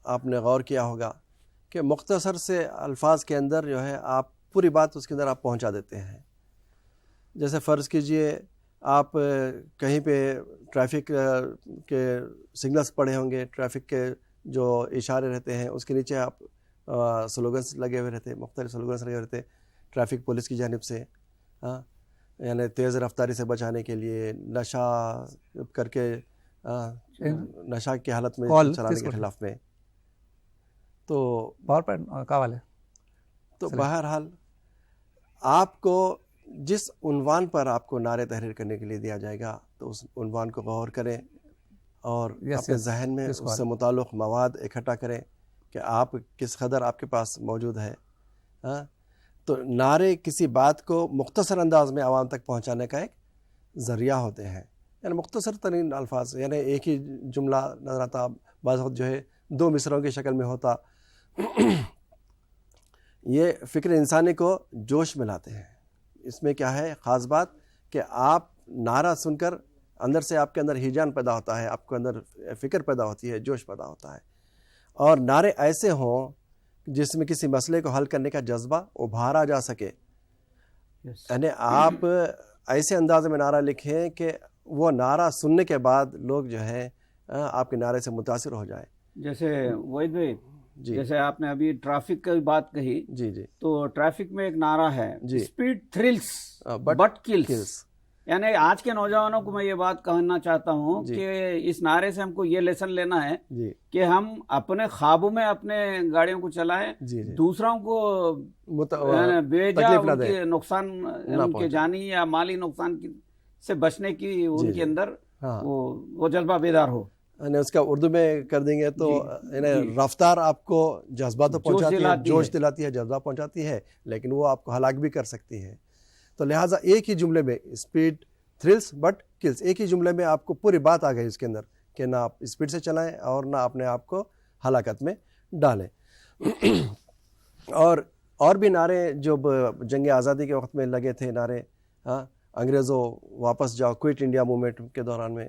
آپ نے غور کیا ہوگا کہ مختصر سے الفاظ کے اندر جو ہے آپ پوری بات اس کے اندر آپ پہنچا دیتے ہیں. جیسے فرض کیجئے آپ کہیں پہ ٹریفک کے سگنلز پڑھے ہوں گے، ٹریفک کے جو اشارے رہتے ہیں اس کے نیچے آپ سلوگنس لگے ہوئے رہتے، مختلف سلوگنس لگے ہوئے رہتے ٹریفک پولیس کی جانب سے، یعنی تیز رفتاری سے بچانے کے لیے، نشہ کر کے نشہ کی حالت میں چلانے کے خلاف میں. تو پاور پوائنٹ کا والے تو بہرحال آپ کو جس عنوان پر آپ کو نعرے تحریر کرنے کے لیے دیا جائے گا تو اس عنوان کو غور کریں اور اپنے ذہن میں اس سے متعلق مواد اکٹھا کریں کہ آپ کس قدر آپ کے پاس موجود ہے. تو نعرے کسی بات کو مختصر انداز میں عوام تک پہنچانے کا ایک ذریعہ ہوتے ہیں، یعنی مختصر ترین الفاظ، یعنی ایک ہی جملہ نظر آتا، بعض وقت جو ہے 2 مصرعوں کی شکل میں ہوتا. یہ فکر انسانی کو جوش میں لاتے ہیں. اس میں کیا ہے خاص بات کہ آپ نعرہ سن کر اندر سے آپ کے اندر ہیجان پیدا ہوتا ہے، آپ کے اندر فکر پیدا ہوتی ہے، جوش پیدا ہوتا ہے. اور نعرے ایسے ہوں جس میں کسی مسئلے کو حل کرنے کا جذبہ ابھارا جا سکے. یعنی آپ ایسے انداز میں نعرہ لکھیں کہ وہ نعرہ سننے کے بعد لوگ جو ہے آپ کے نعرے سے متاثر ہو جائیں. جیسے وحید بھائی، جیسے آپ نے ابھی ٹریفک کی بات کہی، جی تو ٹریفک میں ایک نعرہ ہے، اسپیڈ تھرلس بٹ کلس. یعنی آج کے نوجوانوں کو میں یہ بات کہنا چاہتا ہوں کہ اس نعرے سے ہم کو یہ لیسن لینا ہے کہ ہم اپنے خوابوں میں اپنے گاڑیوں کو چلائیں، دوسروں کو بے جا نقصان، ان کے جانی یا مالی نقصان سے بچنے کی ان کے اندر وہ جذبہ بیدار ہو. اس کا اردو میں کر دیں گے تو رفتار آپ کو جذبہ تو پہنچاتی ہے، جوش دلاتی ہے، جذبہ پہنچاتی ہے، لیکن وہ آپ کو ہلاک بھی کر سکتی ہے. تو لہٰذا ایک ہی جملے میں اسپیڈ تھرلس بٹ کلس، ایک ہی جملے میں آپ کو پوری بات آ گئی اس کے اندر کہ نہ آپ اسپیڈ سے چلائیں اور نہ اپنے آپ کو ہلاکت میں ڈالیں. اور بھی نعرے جو جنگ آزادی کے وقت میں لگے تھے، نعرے انگریزوں واپس جاؤ، کوئٹ انڈیا موومنٹ کے دوران میں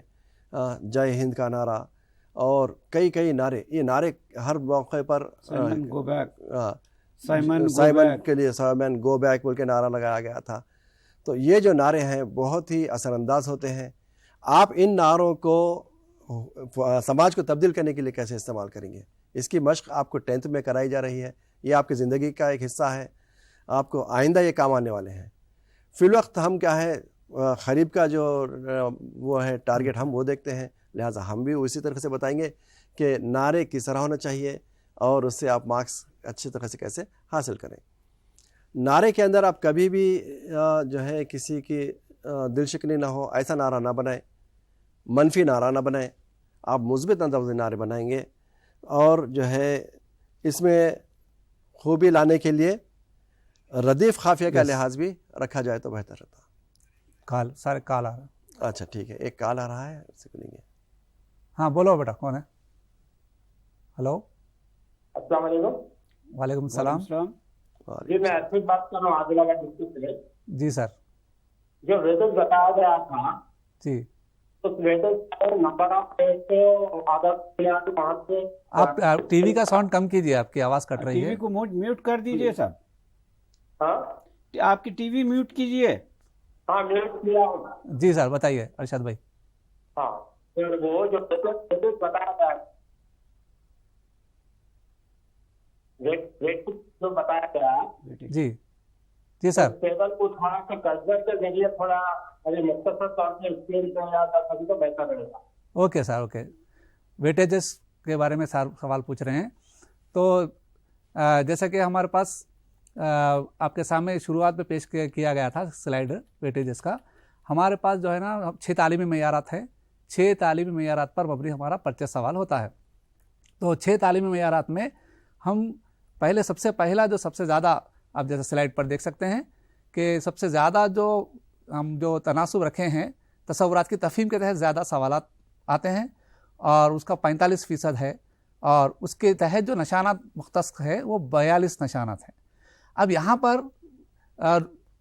جے ہند کا نعرہ، اور کئی نعرے. یہ نعرے ہر موقع پر سائمن کے لیے سائمن گو بیک بول کے نعرہ لگایا گیا تھا. تو یہ جو نعرے ہیں بہت ہی اثر انداز ہوتے ہیں. آپ ان نعروں کو سماج کو تبدیل کرنے کے لیے کیسے استعمال کریں گے؟ اس کی مشق آپ کو 10th میں کرائی جا رہی ہے، یہ آپ کی زندگی کا ایک حصہ ہے، آپ کو آئندہ یہ کام آنے والے ہیں۔ فی الوقت ہم کیا ہے قریب کا جو وہ ہے ٹارگٹ ہم وہ دیکھتے ہیں، لہٰذا ہم بھی اسی طرح سے بتائیں گے کہ نعرے کس طرح ہونا چاہیے اور اس سے آپ مارکس اچھی طرح سے کیسے حاصل کریں۔ نعرے کے اندر آپ کبھی بھی جو ہے کسی کی دل شکنی نہ ہو ایسا نعرہ نہ بنائیں، منفی نعرہ نہ بنائیں، آپ مثبت انداز نعرے بنائیں گے، اور جو ہے اس میں خوبی لانے کے لیے ردیف خافیہ کا لحاظ بھی رکھا جائے تو بہتر رہتا۔ سارے کال آ رہا ہے۔ اچھا ٹھیک ہے، ایک کال آ رہا ہے، اس سے لیں گے۔ ہاں بولو بیٹا، کون ہے؟ ہلو، السلام علیکم۔ وعلیکم السلام۔ جی میں ارشد بات کر رہا ہوں عادل آباد ڈسٹرکٹ سے۔ جی سر۔ جو ویٹیج بتایا گیا تھا، جی اس ویٹیج نمبر آف سے آپ ٹی وی کا ساؤنڈ کم کیجیے، آپ کی آواز کٹ رہی ٹی ہے۔ وی کو میوٹ کر دیجئے صاحب، ہاں آپ کی ٹی وی میوٹ کیجئے۔ ہاں میوٹ کیا ہوگا۔ جی سر بتائیے ارشد بھائی۔ ہاں پھر وہ جو ویٹیج بتایا گیا، ویٹیج جو بتایا گیا جی جی سر۔ ٹیبل کو تھوڑا سا کسر کے ذریعے تھوڑا مختصر طور سے ایکسپلین کیا جاتا تبھی تو بہتر رہے گا۔ Okay sir, okay. ویٹیجز کے بارے میں سوال پوچھ رہے ہیں، تو جیسا کہ ہمارے پاس آپ کے سامنے شروعات میں پیش کیا گیا تھا سلائیڈ ویٹیجز کا، ہمارے پاس جو ہے نا 6 تعلیمی معیارات ہیں، 6 تعلیمی معیارات پر مبنی ہمارا پرچہ سوال ہوتا ہے۔ تو 6 تعلیمی معیارات میں ہم سب سے پہلا جو سب سے زیادہ آپ جیسے سلائیڈ پر دیکھ سکتے ہیں کہ سب سے زیادہ ہم جو تناسب رکھے ہیں، تصورات کی تفہیم کے تحت زیادہ سوالات آتے ہیں اور اس کا 45% ہے، اور اس کے تحت جو نشانات مختص ہے وہ 42 نشانات ہیں۔ اب یہاں پر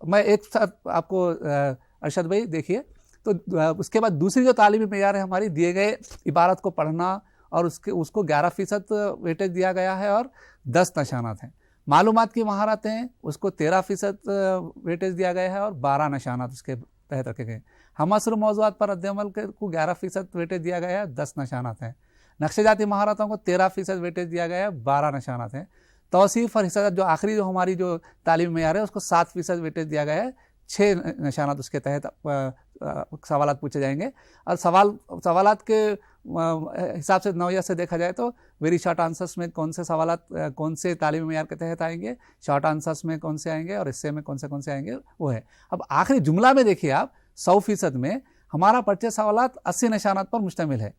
میں ایک ساتھ آپ کو ارشد بھائی دیکھیے، تو اس کے بعد دوسری جو تعلیمی معیار ہے ہماری، دیے گئے عبارت کو پڑھنا، اور اس کو 11% ویٹیج دیا گیا ہے اور 10 نشانات ہیں۔ معلومات کی مہارتیں، اس کو 13% ویٹیج دیا گیا ہے اور 12 نشانات اس کے تحت رکھے گئے۔ ہماثر موضوعات پر رد عمل کو 11% ویٹیج دیا گیا ہے، 10 نشانات ہیں۔ نقش جاتی مہارتوں کو 13% ویٹیج دیا گیا ہے، 12 نشانات ہیں۔ توصیف اور حصہ جو آخری جو ہماری جو تعلیمی معیار ہے اس کو 7% ویٹیج دیا گیا ہے، 6 نشانات اس کے تحت سوالات پوچھے جائیں گے۔ اور سوالات کے حساب سے نوعیت سے دیکھا جائے تو ویری شارٹ آنسرس میں کون سے سوالات کون سے تعلیمی معیار کے تحت آئیں گے، شارٹ آنسرس میں کون سے آئیں گے، اور حصے میں کون سے آئیں گے، وہ ہے۔ اب آخری جملہ میں دیکھیے آپ 100% میں ہمارا پرچہ سوالات 80 نشانات پر مشتمل ہے،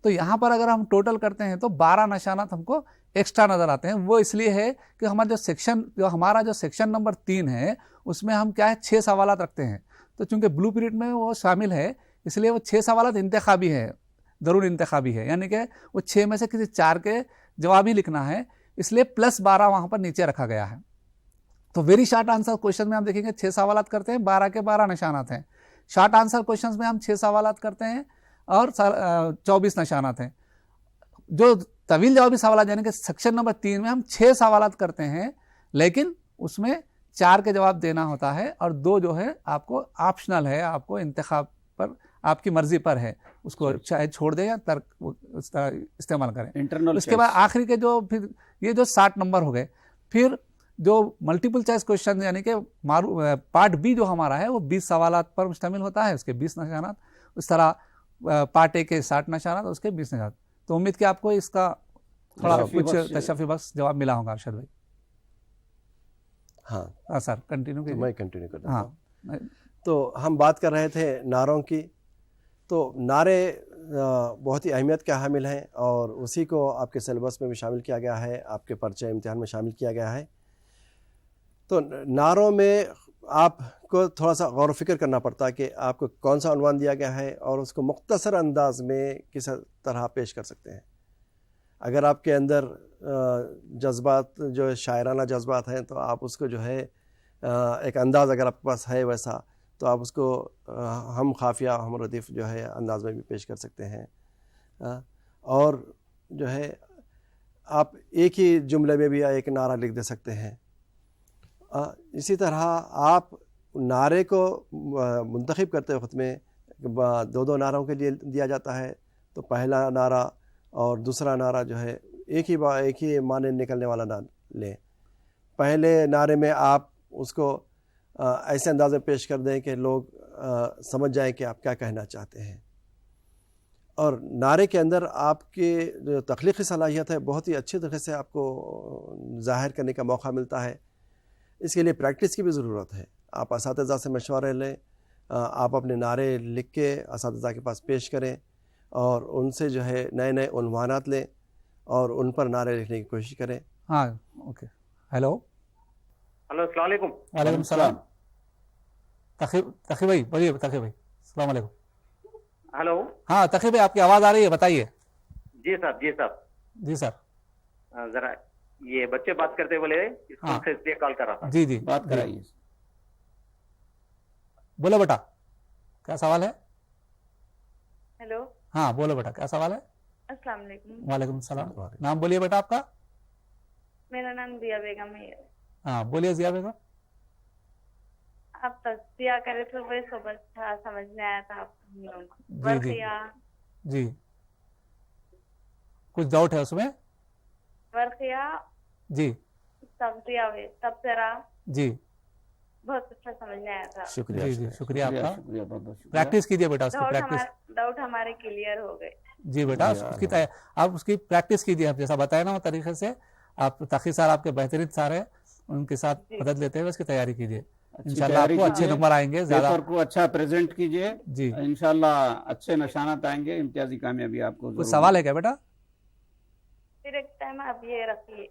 تو یہاں پر اگر ہم ٹوٹل کرتے ہیں تو 12 نشانات ہم کو ایکسٹرا نظر آتے ہیں۔ وہ اس لیے ہے کہ ہمارا جو سیکشن نمبر 3 ہے اس میں ہم کیا ہے 6 سوالات رکھتے ہیں، تو چونکہ بلو پرنٹ میں وہ شامل ہے اس لیے وہ 6 سوالات انتخابی ہے، ضرور انتخابی ہے، یعنی کہ وہ 6 میں سے کسی 4 کے جواب ہی لکھنا ہے، اس لیے +12 وہاں پر نیچے رکھا گیا ہے۔ تو ویری شارٹ آنسر کوشچن میں ہم دیکھیں گے 6 سوالات کرتے ہیں، 12 کے 12 نشانات ہیں۔ شارٹ آنسر کوشچنز میں ہم 6 سوالات کرتے ہیں اور 24 نشانات ہیں۔ جو طویل جوابی سوالات یعنی کہ سیکشن نمبر 3 میں ہم 6 سوالات کرتے ہیں، لیکن اس میں 4 کے جواب دینا ہوتا ہے اور 2 جو ہے آپ کو آپشنل ہے، آپ کو انتخاب پر، آپ کی مرضی پر ہے، اس کو چاہے چھوڑ دیں یا ترک استعمال کریں۔ اس کے بعد آخری کے جو پھر یہ جو 60 نمبر ہو گئے، پھر جو ملٹیپل چوائس کوشچن یعنی کہ پارٹ بی جو ہمارا ہے وہ 20 سوالات پر مشتمل ہوتا ہے، اس کے 20 نشانات، اس طرح پارٹ اے کے 60 نشانات، اس کے 20 نشانات۔ تو امید کہ آپ کو اس کا تھوڑا کچھ تشفی بخش جواب ملا ہوگا ارشد بھائی۔ ہاں سر کنٹینیو کیجیے۔ میں کنٹینیو کر دیتا ہوں۔ تو ہم بات کر رہے تھے نعروں کی، تو نعرے بہت ہی اہمیت کے حامل ہیں اور اسی کو آپ کے سلیبس میں بھی شامل کیا گیا ہے، آپ کے پرچہ امتحان میں شامل کیا گیا ہے۔ تو نعروں میں آپ کو تھوڑا سا غور و فکر کرنا پڑتا ہے کہ آپ کو کون سا عنوان دیا گیا ہے اور اس کو مختصر انداز میں کس طرح پیش کر سکتے ہیں۔ اگر آپ کے اندر جذبات جو شاعرانہ جذبات ہیں تو آپ اس کو جو ہے ایک انداز اگر آپ کے پاس ہے ویسا تو آپ اس کو ہم خافیہ ہم ردیف جو ہے انداز میں بھی پیش کر سکتے ہیں، اور جو ہے آپ ایک ہی جملے میں بھی ایک نعرہ لکھ دے سکتے ہیں۔ اسی طرح آپ نعرے کو منتخب کرتے وقت میں دو نعروں کے لیے دیا جاتا ہے، تو پہلا نعرہ اور دوسرا نعرہ جو ہے ایک ہی معنی نکلنے والا نہ لیں۔ پہلے نعرے میں آپ اس کو ایسے انداز میں پیش کر دیں کہ لوگ سمجھ جائیں کہ آپ کیا کہنا چاہتے ہیں، اور نعرے کے اندر آپ کی جو تخلیقی صلاحیت ہے بہت ہی اچھے طریقے سے آپ کو ظاہر کرنے کا موقع ملتا ہے۔ اس کے لیے پریکٹس کی بھی ضرورت ہے۔ آپ اساتذہ سے مشورے لیں، آپ اپنے نعرے لکھ کے اساتذہ کے پاس پیش کریں اور ان سے جو ہے نئے نئے عنوانات لیں اور ان پر نعرے لکھنے کی کوشش کریں۔ ہاں اوکے، ہیلو السلام علیکم۔ وعلیکم السلام۔ تقی بھائی بولیے، تقی بھائی السلام علیکم۔ ہلو، ہاں تقی بھائی آپ کی آواز آ رہی ہے، بتائیے۔ جی صاحب، جی صاحب، جی سر، ذرا یہ بچے بات کرتے بولے اسکول سے، اس لیے کال کر رہا تھا۔ جی جی بات کرائیے۔ بولو بیٹا، کیا سوال ہے؟ ہیلو، ہاں بولو بیٹا، کیا سوال ہے؟ السلام علیکم۔ وعلیکم السلام۔ نام بولیے بیٹا آپ کا۔ میرا نام ضیا بیگم ہے۔ ہاں بولیے ضیا بیگم۔ آپ تصدیہ کرے تو وہ صبح تھا، سمجھ میں آیا تھا آپ ہم لوگوں کو۔ جی ورقیہ، جی کچھ ڈاؤٹ ہے اس میں؟ ورقیہ، جی تغذیہ ہوئے، تبصرہ، جی بہت اچھا سمجھ میں آیا تھا۔ شکریہ، جی جی شکریہ آپ کا۔ شکریہ، بہت بہت شکریہ۔ پریکٹس کیجیے بیٹا، اس کی پریکٹس۔ ڈاؤٹ ہمارے کلیئر ہو گئے۔ جی بیٹا اس کی آپ اس کی پریکٹس کیجیے، آپ جیسا بتایا نا وہ طریقے سے۔ آپ تقی صاحب آپ کے بہترین سار ہیں، ان کے ساتھ مدد لیتے ہوئے اس کی تیاری کیجیے، انشاءاللہ آپ کو اچھے نمبر آئیں گے۔ زیادہ پیپر کو اچھا پریزنٹ کیجیے، جی انشاءاللہ اچھے نشانات آئیں گے، امتیازی کامیابی آپ کو کچھ سوال ہے کیا بیٹا؟ پھر ایک ٹائم آپ یہ رکھیے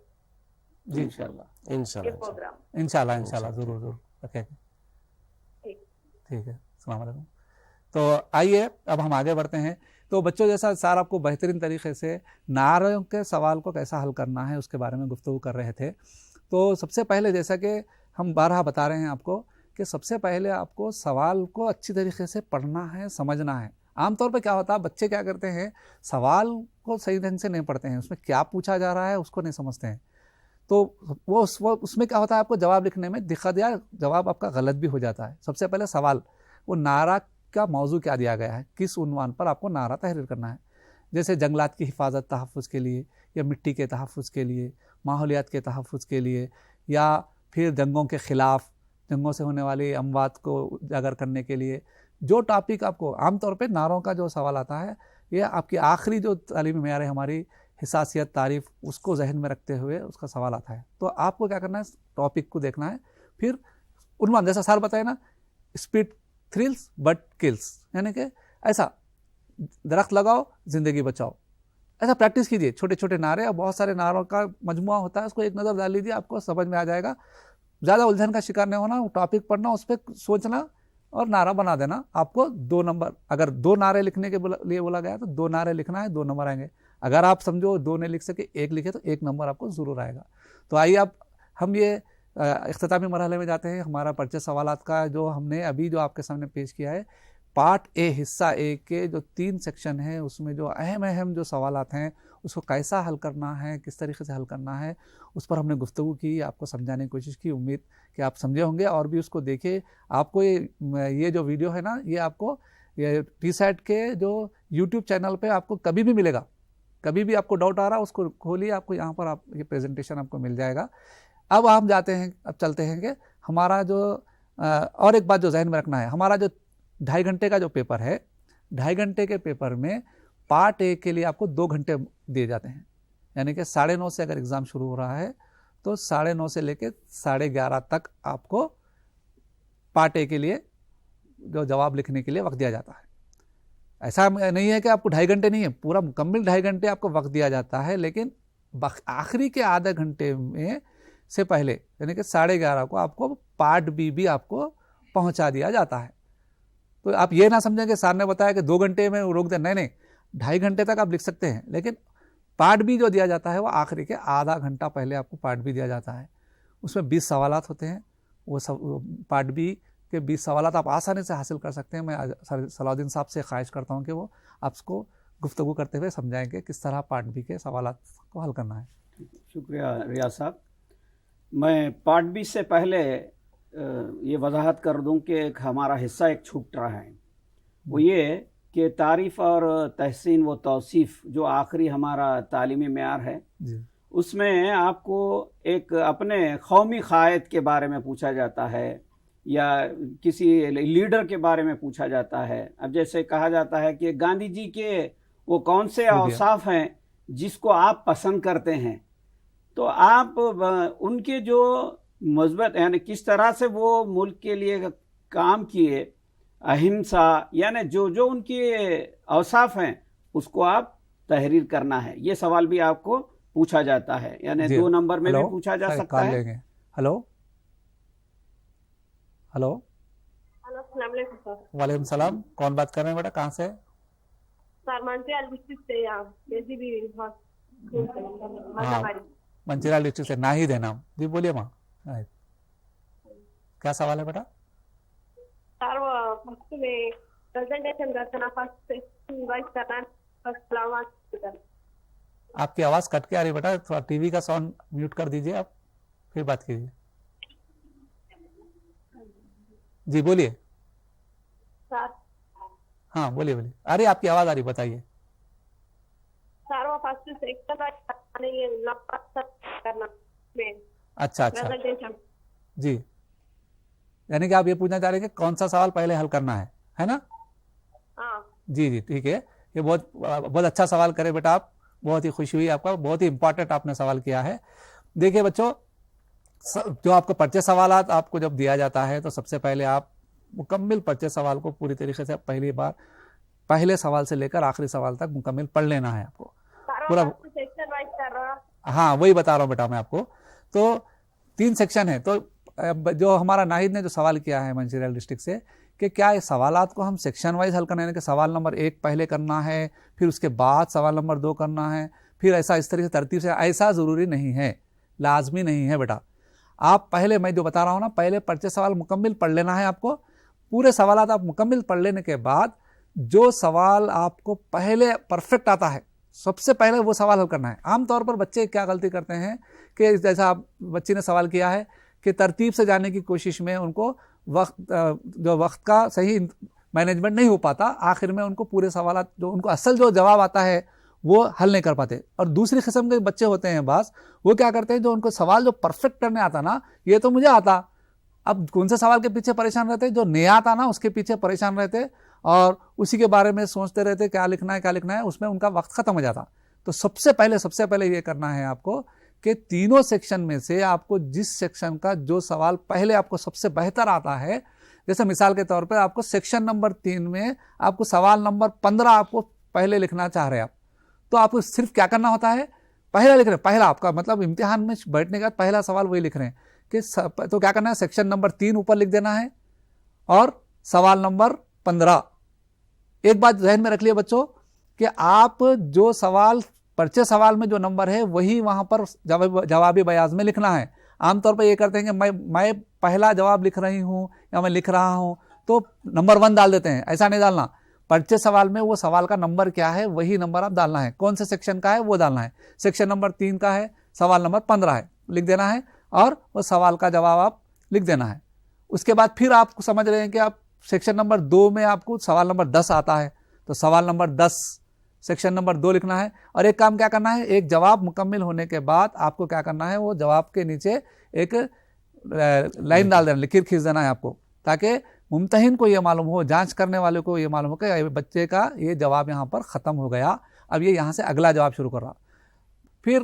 جی انشاءاللہ۔ یہ انشاءاللہ پروگرام۔ انشاءاللہ ضرور ضرور رکھیں گے۔ ٹھیک۔ ٹھیک ہے، السلام علیکم۔ تو آئیے اب ہم آگے بڑھتے ہیں۔ تو بچوں جیسا سر آپ کو بہترین طریقے سے نعروں کے سوال کو کیسا حل کرنا ہے اس کے بارے میں گفتگو کر رہے تھے۔ تو سب سے پہلے جیسا کہ ہم بارہا بتا رہے ہیں آپ کو کہ سب سے پہلے آپ کو سوال کو اچھی طریقے سے پڑھنا ہے، سمجھنا ہے۔ عام طور پہ کیا ہوتا ہے، بچے کیا کرتے ہیں، سوال کو صحیح ڈھنگ سے نہیں پڑھتے ہیں، اس میں کیا پوچھا جا رہا ہے اس کو نہیں سمجھتے ہیں، تو وہ اس میں کیا ہوتا ہے، آپ کو جواب لکھنے میں دقت یا جواب آپ کا غلط بھی ہو جاتا ہے۔ سب سے پہلے سوال، وہ نعرہ کا موضوع کیا دیا گیا ہے، کس عنوان پر آپ کو نعرہ تحریر کرنا ہے۔ جیسے جنگلات کی حفاظت، تحفظ کے لیے، یا مٹی کے تحفظ کے لیے، ماحولیات کے تحفظ کے لیے، یا پھر جنگوں کے خلاف، جنگوں سے ہونے والی اموات کو اجاگر کرنے کے لیے، جو ٹاپک آپ کو عام طور پہ نعروں کا جو سوال آتا ہے، یہ آپ کی آخری جو تعلیمی معیار ہے ہماری حساسیت تعریف، اس کو ذہن میں رکھتے ہوئے اس کا سوال آتا ہے۔ تو آپ کو کیا کرنا ہے، ٹاپک کو دیکھنا ہے، پھر عنوان جیسا سر بتائے نا، اسپیڈ تھرلز بٹ کلز، یعنی کہ ایسا درخت لگاؤ زندگی بچاؤ، ایسا پریکٹس کیجیے۔ چھوٹے چھوٹے نعرے اور بہت سارے نعروں کا مجموعہ ہوتا ہے، اس کو ایک نظر ڈال لیجیے، آپ کو سمجھ میں آ جائے گا۔ زیادہ الجھن کا شکار نہیں ہونا، ٹاپک پڑھنا، اس پہ سوچنا اور نعرہ بنا دینا۔ آپ کو 2 نمبر، اگر 2 نعرے لکھنے کے لیے بولا گیا تو 2 نعرے لکھنا ہے، 2 نمبر آئیں گے۔ اگر آپ سمجھو 2 نہیں لکھ سکے، 1 لکھے تو 1 نمبر آپ کو ضرور آئے گا۔ تو آئیے اب ہم یہ اختتامی مرحلے میں جاتے ہیں۔ ہمارا پرچہ سوالات کا جو ہم نے ابھی جو آپ کے سامنے پیش کیا ہے، پارٹ اے حصہ اے کے جو 3 سیکشن ہیں، اس میں جو اہم جو سوالات ہیں اس کو کیسا حل کرنا ہے، کس طریقے سے حل کرنا ہے، اس پر ہم نے گفتگو کی، آپ کو سمجھانے کی کوشش کی۔ امید کہ آپ سمجھے ہوں گے اور بھی اس کو دیکھیں۔ آپ کو یہ جو ویڈیو ہے نا، یہ آپ کو یہ ٹی سیٹ کے جو یوٹیوب چینل پہ آپ کو کبھی بھی ملے گا۔ کبھی بھی آپ کو ڈاؤٹ آ رہا اس کو کھولیے، آپ کو یہاں پر آپ یہ پریزنٹیشن آپ کو مل جائے گا۔ اب ہم جاتے ہیں، اب چلتے ہیں کہ ہمارا جو اور ایک بات جو ذہن میں رکھنا ہے، ہمارا جو 2.5 گھنٹے کا جو پیپر ہے، 2.5 گھنٹے کے پیپر میں پارٹ اے کے لیے آپ کو 2 گھنٹے دیے جاتے ہیں، یعنی کہ 9:30 سے اگر ایگزام شروع ہو رہا ہے تو 9:30 سے لے کے 11:30 تک آپ کو پارٹ اے کے لیے جو جواب لکھنے کے لیے وقت دیا جاتا ہے۔ ایسا نہیں ہے کہ آپ کو 2.5 گھنٹے نہیں ہے، پورا مکمل 2.5 گھنٹے آپ کو وقت دیا جاتا ہے، لیکن آخری کے آدھے گھنٹے میں سے پہلے یعنی کہ 11:30 کو آپ کو پارٹ بی بھی آپ کو پہنچا دیا جاتا ہے۔ تو آپ یہ نہ سمجھیں کہ سر نے بتایا کہ 2 گھنٹے میں روک دیں، نہیں، 2.5 گھنٹے تک آپ لکھ سکتے ہیں، لیکن پارٹ بی جو دیا جاتا ہے وہ آخری کے آدھا گھنٹہ پہلے آپ کو پارٹ بی دیا جاتا ہے۔ اس میں 20 سوالات ہوتے ہیں، وہ پارٹ بی کے 20 سوالات آپ آسانی سے حاصل کر سکتے ہیں۔ میں صلاح الدین صاحب سے خواہش کرتا ہوں کہ وہ آپ کو گفتگو کرتے ہوئے سمجھائیں کہ کس طرح پارٹ بی کے سوالات کو حل کرنا ہے۔ شکریہ ریاض صاحب۔ میں پارٹ بی سے پہلے یہ وضاحت کر دوں کہ ہمارا حصہ ایک چھوٹ رہا ہے، وہ یہ کہ تعریف اور تحسین و توصیف جو آخری ہمارا تعلیمی معیار ہے جی اس میں آپ کو ایک اپنے قومی قائد کے بارے میں پوچھا جاتا ہے یا کسی لیڈر کے بارے میں پوچھا جاتا ہے. اب جیسے کہا جاتا ہے کہ گاندھی جی کے وہ کون سے اوصاف ہیں جس کو آپ پسند کرتے ہیں، تو آپ ان کے جو مثبت یعنی کس طرح سے وہ ملک کے لیے کام کیے، اہمسا یعنی جو جو ان کے اوصاف ہیں اس کو آپ تحریر کرنا ہے. یہ سوال بھی آپ کو پوچھا جاتا ہے، یعنی 2 نمبر میں بھی پوچھا جا سکتا ہے. ہلو ہلو السلام علیکم سر. وعلیکم السلام. کون بات کر رہے ہیں بیٹا؟ کہاں سے؟ سر منچریال ڈسٹرکٹ سے. ہاں منچریال ڈسٹرکٹ سے. ناہید ہے نام. جی بولیے ماں. کیا سوال ہے بیٹا؟ سر وہ فرسٹ میں پریزنٹیشن کرنا، فرسٹ وائس کرنا. آپ کی آواز کٹ کے آ رہی بیٹا، تھوڑا ٹی وی کا ساؤنڈ میوٹ کر دیجیے، آپ پھر بات کیجیے. جی بولیے. سر ہاں بولیے بولیے. آ رہی آپ کی آواز آ رہی، بتائیے. سر وہ فرسٹ سیکشن کرنا. اچھا اچھا جی، یعنی کہ آپ یہ پوچھنا چاہ رہے ہیں کہ کون سا سوال پہلے حل کرنا ہے نا؟ ہاں جی جی ٹھیک ہے. یہ بہت اچھا سوال کرے بیٹا آپ، بہت ہی خوشی ہوئی آپ کا، بہت ہی امپورٹنٹ آپ نے سوال کیا ہے. دیکھیے بچوں، جو آپ کو پرچے سوالات آپ کو جب دیا جاتا ہے تو سب سے پہلے آپ مکمل پرچے سوال کو پوری طریقے سے پہلی بار پہلے سوال سے لے کر آخری سوال تک مکمل پڑھ لینا ہے آپ کو پورا. ہاں وہی بتا رہا ہوں بیٹا میں آپ کو. تو 3 سیکشن ہے. تو جو ہمارا ناہید نے جو سوال کیا ہے منچریال ڈسٹرکٹ سے کہ کیا اس سوالات کو ہم سیکشن وائز حل کرنا ہے، کہ سوال نمبر 1 پہلے کرنا ہے پھر اس کے بعد سوال نمبر 2 کرنا ہے، پھر ایسا اس طریقے سے ترتیب سے. ایسا ضروری نہیں ہے، لازمی نہیں ہے بیٹا. آپ پہلے میں جو بتا رہا ہوں نا، پہلے پرچے سوال مکمل پڑھ لینا ہے آپ کو. پورے سوالات آپ مکمل پڑھ لینے کے بعد جو سوال آپ کو پہلے پرفیکٹ آتا ہے سب سے پہلے وہ سوال حل کرنا ہے. عام طور پر بچے کیا غلطی کرتے ہیں کہ جیسا آپ بچی نے سوال کیا ہے کہ ترتیب سے جانے کی کوشش میں ان کو وقت کا صحیح مینجمنٹ نہیں ہو پاتا، آخر میں ان کو پورے سوالات جو ان کو اصل جو جواب آتا ہے وہ حل نہیں کر پاتے. اور دوسری قسم کے بچے ہوتے ہیں بعض، وہ کیا کرتے ہیں جو ان کو سوال جو پرفیکٹ کرنے آتا نا، یہ تو مجھے آتا، اب کون سے سوال کے پیچھے پریشان رہتے، جو نیا آتا نا اس کے پیچھے پریشان رہتے اور اسی کے بارے میں سوچتے رہتے کیا لکھنا ہے، اس میں ان کا وقت ختم ہو جاتا. تو سب سے پہلے یہ کرنا ہے آپ کو کہ تینوں سیکشن میں سے آپ کو جس سیکشن کا جو سوال پہلے آپ کو سب سے بہتر آتا ہے، جیسے مثال کے طور پر آپ کو سیکشن نمبر 3 میں آپ کو سوال نمبر 15 آپ کو پہلے لکھنا چاہ رہے آپ، تو آپ کو صرف کیا کرنا ہوتا ہے، پہلا لکھ رہے ہیں. پہلا آپ کا مطلب امتحان میں بیٹھنے کا پہلا سوال وہی لکھ رہے ہیں کہ تو کیا کرنا ہے، سیکشن نمبر 3 اوپر لکھ دینا ہے اور سوال نمبر 15. ایک بات ذہن میں رکھ لیے بچوں کہ آپ جو سوال پرچے سوال میں جو نمبر ہے وہی وہاں پر جوابی بیاض میں لکھنا ہے. عام طور پر یہ کرتے ہیں کہ میں پہلا جواب لکھ رہی ہوں یا میں لکھ رہا ہوں تو نمبر 1 ڈال دیتے ہیں. ایسا نہیں ڈالنا. پرچے سوال میں وہ سوال کا نمبر کیا ہے وہی نمبر آپ ڈالنا ہے، کون سے سیکشن کا ہے وہ ڈالنا ہے. سیکشن نمبر 3 کا ہے، سوال نمبر 15 ہے، لکھ دینا ہے اور وہ سوال کا جواب آپ لکھ دینا ہے. اس کے بعد پھر آپ کو سمجھ رہے ہیں کہ آپ سیکشن نمبر 2 میں آپ کو سوال نمبر 10 آتا ہے، تو سوال نمبر 10 سیکشن نمبر 2 لکھنا ہے. اور ایک کام کیا کرنا ہے، ایک جواب مکمل ہونے کے بعد آپ کو کیا کرنا ہے، وہ جواب کے نیچے ایک لائن ڈال دینا، لکیر کھینچ دینا ہے آپ کو، تاکہ ممتحن کو یہ معلوم ہو، جانچ کرنے والے کو یہ معلوم ہو کہ بچے کا یہ جواب یہاں پر ختم ہو گیا، اب یہ یہاں سے اگلا جواب شروع کر رہا. پھر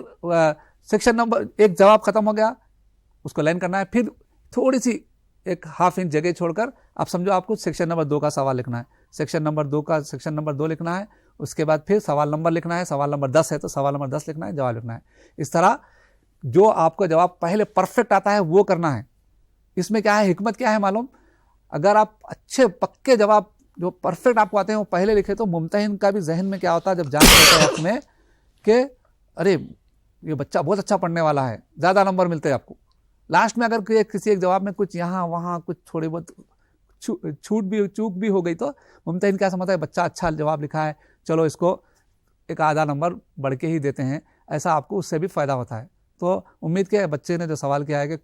سیکشن نمبر ایک جواب ختم ہو گیا، اس کو لائن کرنا ہے. پھر تھوڑی سی ایک ½ انچ جگہ چھوڑ کر آپ سمجھو آپ کو سیکشن نمبر 2 کا سوال لکھنا ہے. سیکشن نمبر 2 لکھنا ہے. اس کے بعد پھر سوال نمبر لکھنا ہے. سوال نمبر 10 ہے تو سوال نمبر 10 لکھنا ہے، جواب لکھنا ہے. اس طرح جو آپ کو جواب پہلے پرفیکٹ آتا ہے وہ کرنا ہے. اس میں کیا ہے، حکمت کیا ہے معلوم، اگر آپ اچھے پکے جواب جو پرفیکٹ آپ کو آتے ہیں وہ پہلے لکھے تو ممتحن کا بھی ذہن میں کیا ہوتا ہے جب جان لیتا ہے وقت میں کہ ارے یہ بچہ بہت اچھا پڑھنے والا ہے، زیادہ نمبر ملتے ہیں آپ کو. لاسٹ میں اگر کسی ایک جواب میں کچھ یہاں وہاں کچھ تھوڑی بہت چوک بھی ہو گئی تو ممتحن کیا سمجھتا ہے بچہ اچھا جواب لکھا ہے، چلو اس کو ایک آدھا نمبر بڑھ کے ہی دیتے ہیں. ایسا آپ کو اس سے بھی فائدہ ہوتا ہے. تو امید کہ بچے نے جو سوال کیا ہے کہ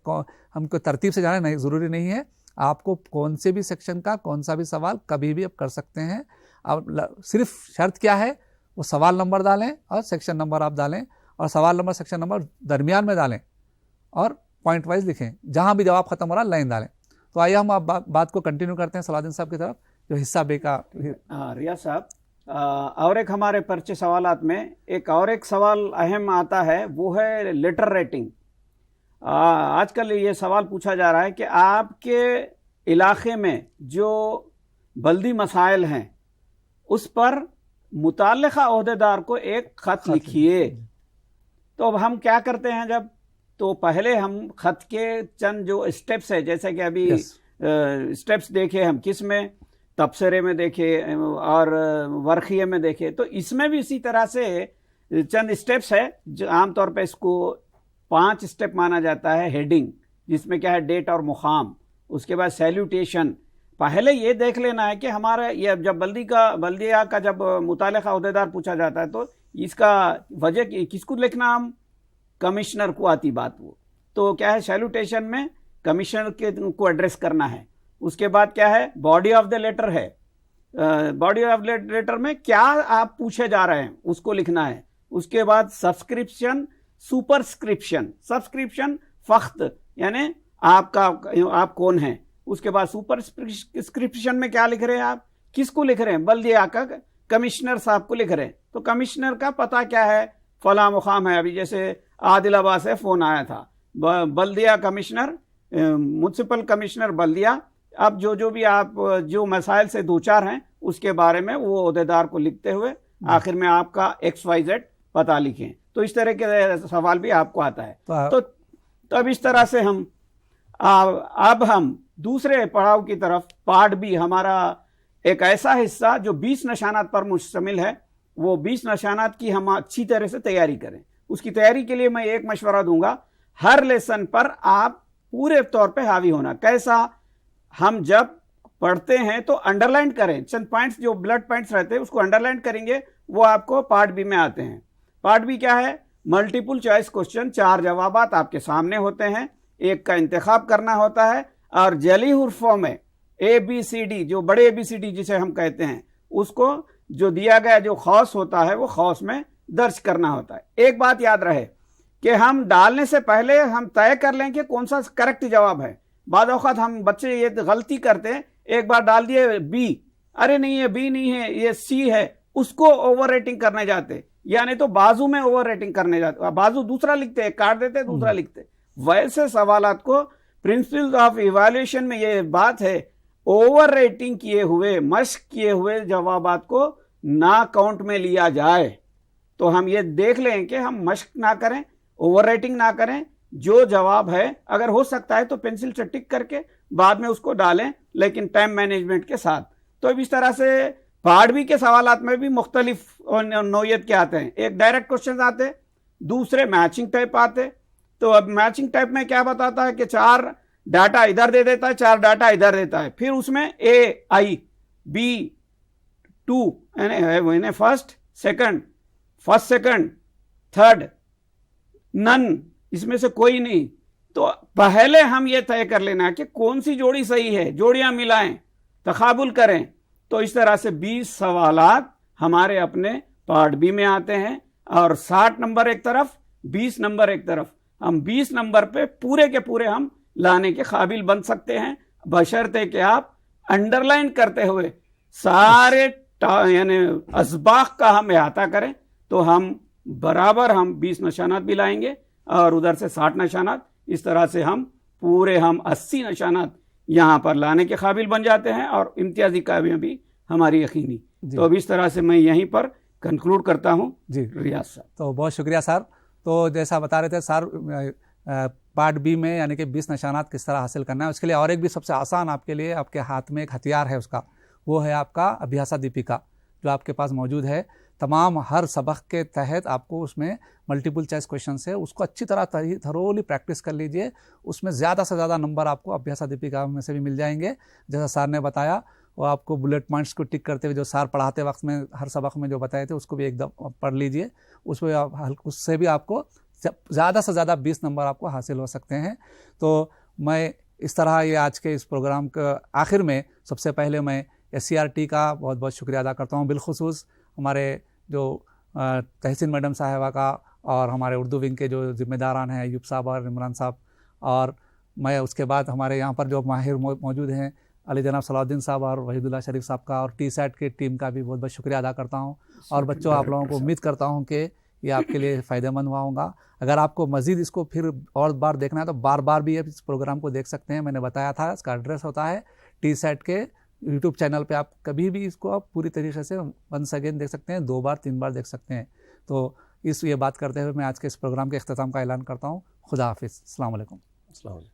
ہم کو ترتیب سے جانا نہیں ضروری نہیں ہے، آپ کو کون سے بھی سیکشن کا کون سا بھی سوال کبھی بھی آپ کر سکتے ہیں. اب صرف شرط کیا ہے, وہ سوال نمبر ڈالیں اور سیکشن نمبر آپ ڈالیں, اور سوال نمبر سیکشن نمبر درمیان میں ڈالیں اور پوائنٹ وائز لکھیں, جہاں بھی جواب ختم ہو رہا لائن ڈالیں. تو آئیے ہم آپ بات کو کنٹینیو کرتے ہیں صلاح الدین صاحب کی طرف, جو حصہ بے کا. ریاض صاحب, اور ایک ہمارے پرچے سوالات میں ایک سوال اہم آتا ہے, وہ ہے لیٹر ریٹنگ. آج کل یہ سوال پوچھا جا رہا ہے کہ آپ کے علاقے میں جو بلدی مسائل ہیں اس پر متعلقہ عہدیدار کو ایک خط لکھیے. تو اب ہم کیا کرتے ہیں, جب تو پہلے ہم خط کے چند جو اسٹیپس ہے, جیسے کہ ابھی اسٹیپس دیکھے ہم کس میں, تبصرے میں دیکھے اور ورقیے میں دیکھے, تو اس میں بھی اسی طرح سے چند اسٹیپس ہے. جو عام طور پہ اس کو 5 اسٹیپ مانا جاتا ہے. ہیڈنگ, جس میں کیا ہے ڈیٹ اور مقام, اس کے بعد سیلوٹیشن. پہلے یہ دیکھ لینا ہے کہ ہمارا یہ جب بلدیہ کا جب متعلقہ عہدیدار پوچھا جاتا ہے تو اس کا وجہ کس کو لکھنا, ہم کمشنر کو آتی بات. وہ تو کیا ہے, سیلوٹیشن میں کمشنر کو ایڈریس کرنا ہے. اس کے بعد کیا ہے, باڈی آف دا لیٹر ہے. باڈی آف دا لیٹر میں کیا آپ پوچھے جا رہے ہیں اس کو لکھنا ہے. اس کے بعد سبسکرپشن, سپرسکرپشن. سبسکرپشن فخت یعنی آپ کون ہیں. اس کے بعد سپرسکرپشن میں کیا لکھ رہے ہیں, آپ کس کو لکھ رہے ہیں, بلدیہ کا کمشنر صاحب کو لکھ رہے ہیں. تو کمشنر کا پتہ کیا ہے, فلاں مقام ہے. ابھی جیسے عادل آباد سے فون آیا تھا, بلدیہ کمشنر, میونسپل کمشنر بلدیہ. اب جو بھی آپ جو مسائل سے دوچار ہیں اس کے بارے میں وہ عہدیدار کو لکھتے ہوئے آخر میں آپ کا XYZ پتہ لکھیں. تو اس طرح کے سوال بھی آپ کو آتا ہے. تو اب اس طرح سے اب ہم دوسرے پڑاؤ کی طرف, پارٹ بھی ہمارا ایک ایسا حصہ جو 20 نشانات پر مشتمل ہے, وہ 20 نشانات کی ہم اچھی طرح سے تیاری کریں. اس کی تیاری کے لیے میں ایک مشورہ دوں گا, ہر لیسن پر آپ پورے طور پہ حاوی ہونا. کیسا, ہم جب پڑھتے ہیں تو انڈر لائن کریں, چند پوائنٹس جو بلڈ پوائنٹس رہتے ہیں اس کو انڈر لائن کریں گے, وہ آپ کو پارٹ بی میں آتے ہیں. پارٹ بی کیا ہے, ملٹیپل چوائس کوشچن, 4 جوابات آپ کے سامنے ہوتے ہیں, ایک کا انتخاب کرنا ہوتا ہے, اور جعلی حروفوں میں ABCD, جو بڑے ABCD جسے ہم کہتے ہیں, اس کو جو دیا گیا جو خاص ہوتا ہے وہ خاص میں درج کرنا ہوتا ہے. ایک بات یاد رہے کہ ہم ڈالنے سے پہلے ہم طے کر لیں کہ کون سا کریکٹ جواب ہے. بعض اوقات ہم بچے یہ غلطی کرتے ہیں, ایک بار ڈال دیے B, ارے نہیں یہ B نہیں ہے یہ C ہے, اس کو اوور ریٹنگ کرنے جاتے, یعنی تو بازو میں اوور ریٹنگ کرنے جاتے, بازو دوسرا لکھتے, کاٹ دیتے دوسرا لکھتے. ویسے سوالات کو پرنسپل آف ایویلیویشن میں یہ بات ہے, اوور ریٹنگ کیے ہوئے, مشق کیے ہوئے جوابات کو نہ کاؤنٹ میں لیا جائے. تو ہم یہ دیکھ لیں کہ ہم مشق نہ کریں, اوور ریٹنگ نہ کریں. جو جواب ہے اگر ہو سکتا ہے تو پینسل سے ٹک کر کے بعد میں اس کو ڈالیں, لیکن ٹائم مینجمنٹ کے ساتھ. تو اب اس طرح سے پارٹ بی کے سوالات میں بھی مختلف نوعیت کے آتے ہیں. ایک ڈائریکٹ کوشچن آتے, دوسرے میچنگ ٹائپ آتے. تو اب میچنگ ٹائپ میں کیا بتاتا ہے کہ 4 ڈاٹا ادھر دے دیتا ہے, 4 ڈاٹا ادھر دیتا ہے, پھر اس میں A, B, 2 یعنی فرسٹ سیکنڈ, تھرڈ, نن, اس میں سے کوئی نہیں. تو پہلے ہم یہ طے کر لینا ہے کہ کون سی جوڑی صحیح ہے, جوڑیاں ملائیں, تقابل کریں. تو اس طرح سے 20 سوالات ہمارے اپنے پارٹ بی میں آتے ہیں, اور 60 نمبر ایک طرف, 20 نمبر ایک طرف. ہم 20 نمبر پہ پورے کے پورے ہم لانے کے قابل بن سکتے ہیں, بشرطے کہ آپ انڈر لائن کرتے ہوئے سارے یعنی اسباق کا ہم احاطہ کریں. تو ہم برابر ہم 20 نشانات بھی لائیں گے, اور ادھر سے 60 نشانات. اس طرح سے ہم پورے 80 نشانات یہاں پر لانے کے قابل بن جاتے ہیں, اور امتیازی کامیابی ہماری یقینی. تو اب اس طرح سے میں یہیں پر کنکلوڈ کرتا ہوں. جی ریاض صاحب, تو بہت شکریہ سر. تو جیسا بتا رہے تھے سر, پارٹ بی میں یعنی کہ 20 نشانات کس طرح حاصل کرنا ہے, اس کے لیے اور ایک بھی سب سے آسان آپ کے لیے, آپ کے ہاتھ میں ایک ہتھیار ہے اس کا, وہ ہے آپ کا ابھیاسا دیپیکا, جو آپ کے پاس موجود ہے. تمام ہر سبق کے تحت آپ کو اس میں ملٹیپل چوائس کویشچنس ہے, اس کو اچھی طرح تھرولی پریکٹس کر لیجئے. اس میں زیادہ سے زیادہ نمبر آپ کو ابھیاسا دیپیکا میں سے بھی مل جائیں گے. جیسا سر نے بتایا, وہ آپ کو بلٹ پوائنٹس کو ٹک کرتے ہوئے جو سر پڑھاتے وقت میں ہر سبق میں جو بتائے تھے اس کو بھی ایک دم پڑھ لیجئے. اس سے بھی آپ کو زیادہ سے زیادہ 20 نمبر آپ کو حاصل ہو سکتے ہیں. تو میں اس طرح یہ آج کے اس پروگرام کا آخر میں سب سے پہلے میں SCRT کا بہت بہت شکریہ ادا کرتا ہوں، بالخصوص ہمارے جو تحسین میڈم صاحبہ کا اور ہمارے اردو ونگ کے جو ذمہ داران ہیں ایوب صاحب اور عمران صاحب، اور میں اس کے بعد ہمارے یہاں پر جو ماہر موجود ہیں علی جناب صلاح الدین صاحب اور وحید اللہ شریف صاحب کا، اور TSAT کی ٹیم کا بھی بہت بہت شکریہ ادا کرتا ہوں. اور بچوں آپ لوگوں کو امید کرتا ہوں کہ یہ آپ کے لیے فائدہ مند ہوا ہوگا. اگر آپ کو مزید اس کو پھر اور بار دیکھنا ہے تو بار بار بھی اس پروگرام کو دیکھ سکتے ہیں. میں نے بتایا تھا اس کا ایڈریس ہوتا ہے TSAT کے YouTube چینل پہ. آپ کبھی بھی اس کو آپ پوری طریقے سے ونس اگین دیکھ سکتے ہیں، 2 بار 3 بار دیکھ سکتے ہیں. تو یہ بات کرتے ہوئے میں آج کے اس پروگرام کے اختتام کا اعلان کرتا ہوں. خدا حافظ. السلام علیکم. السلام علیکم.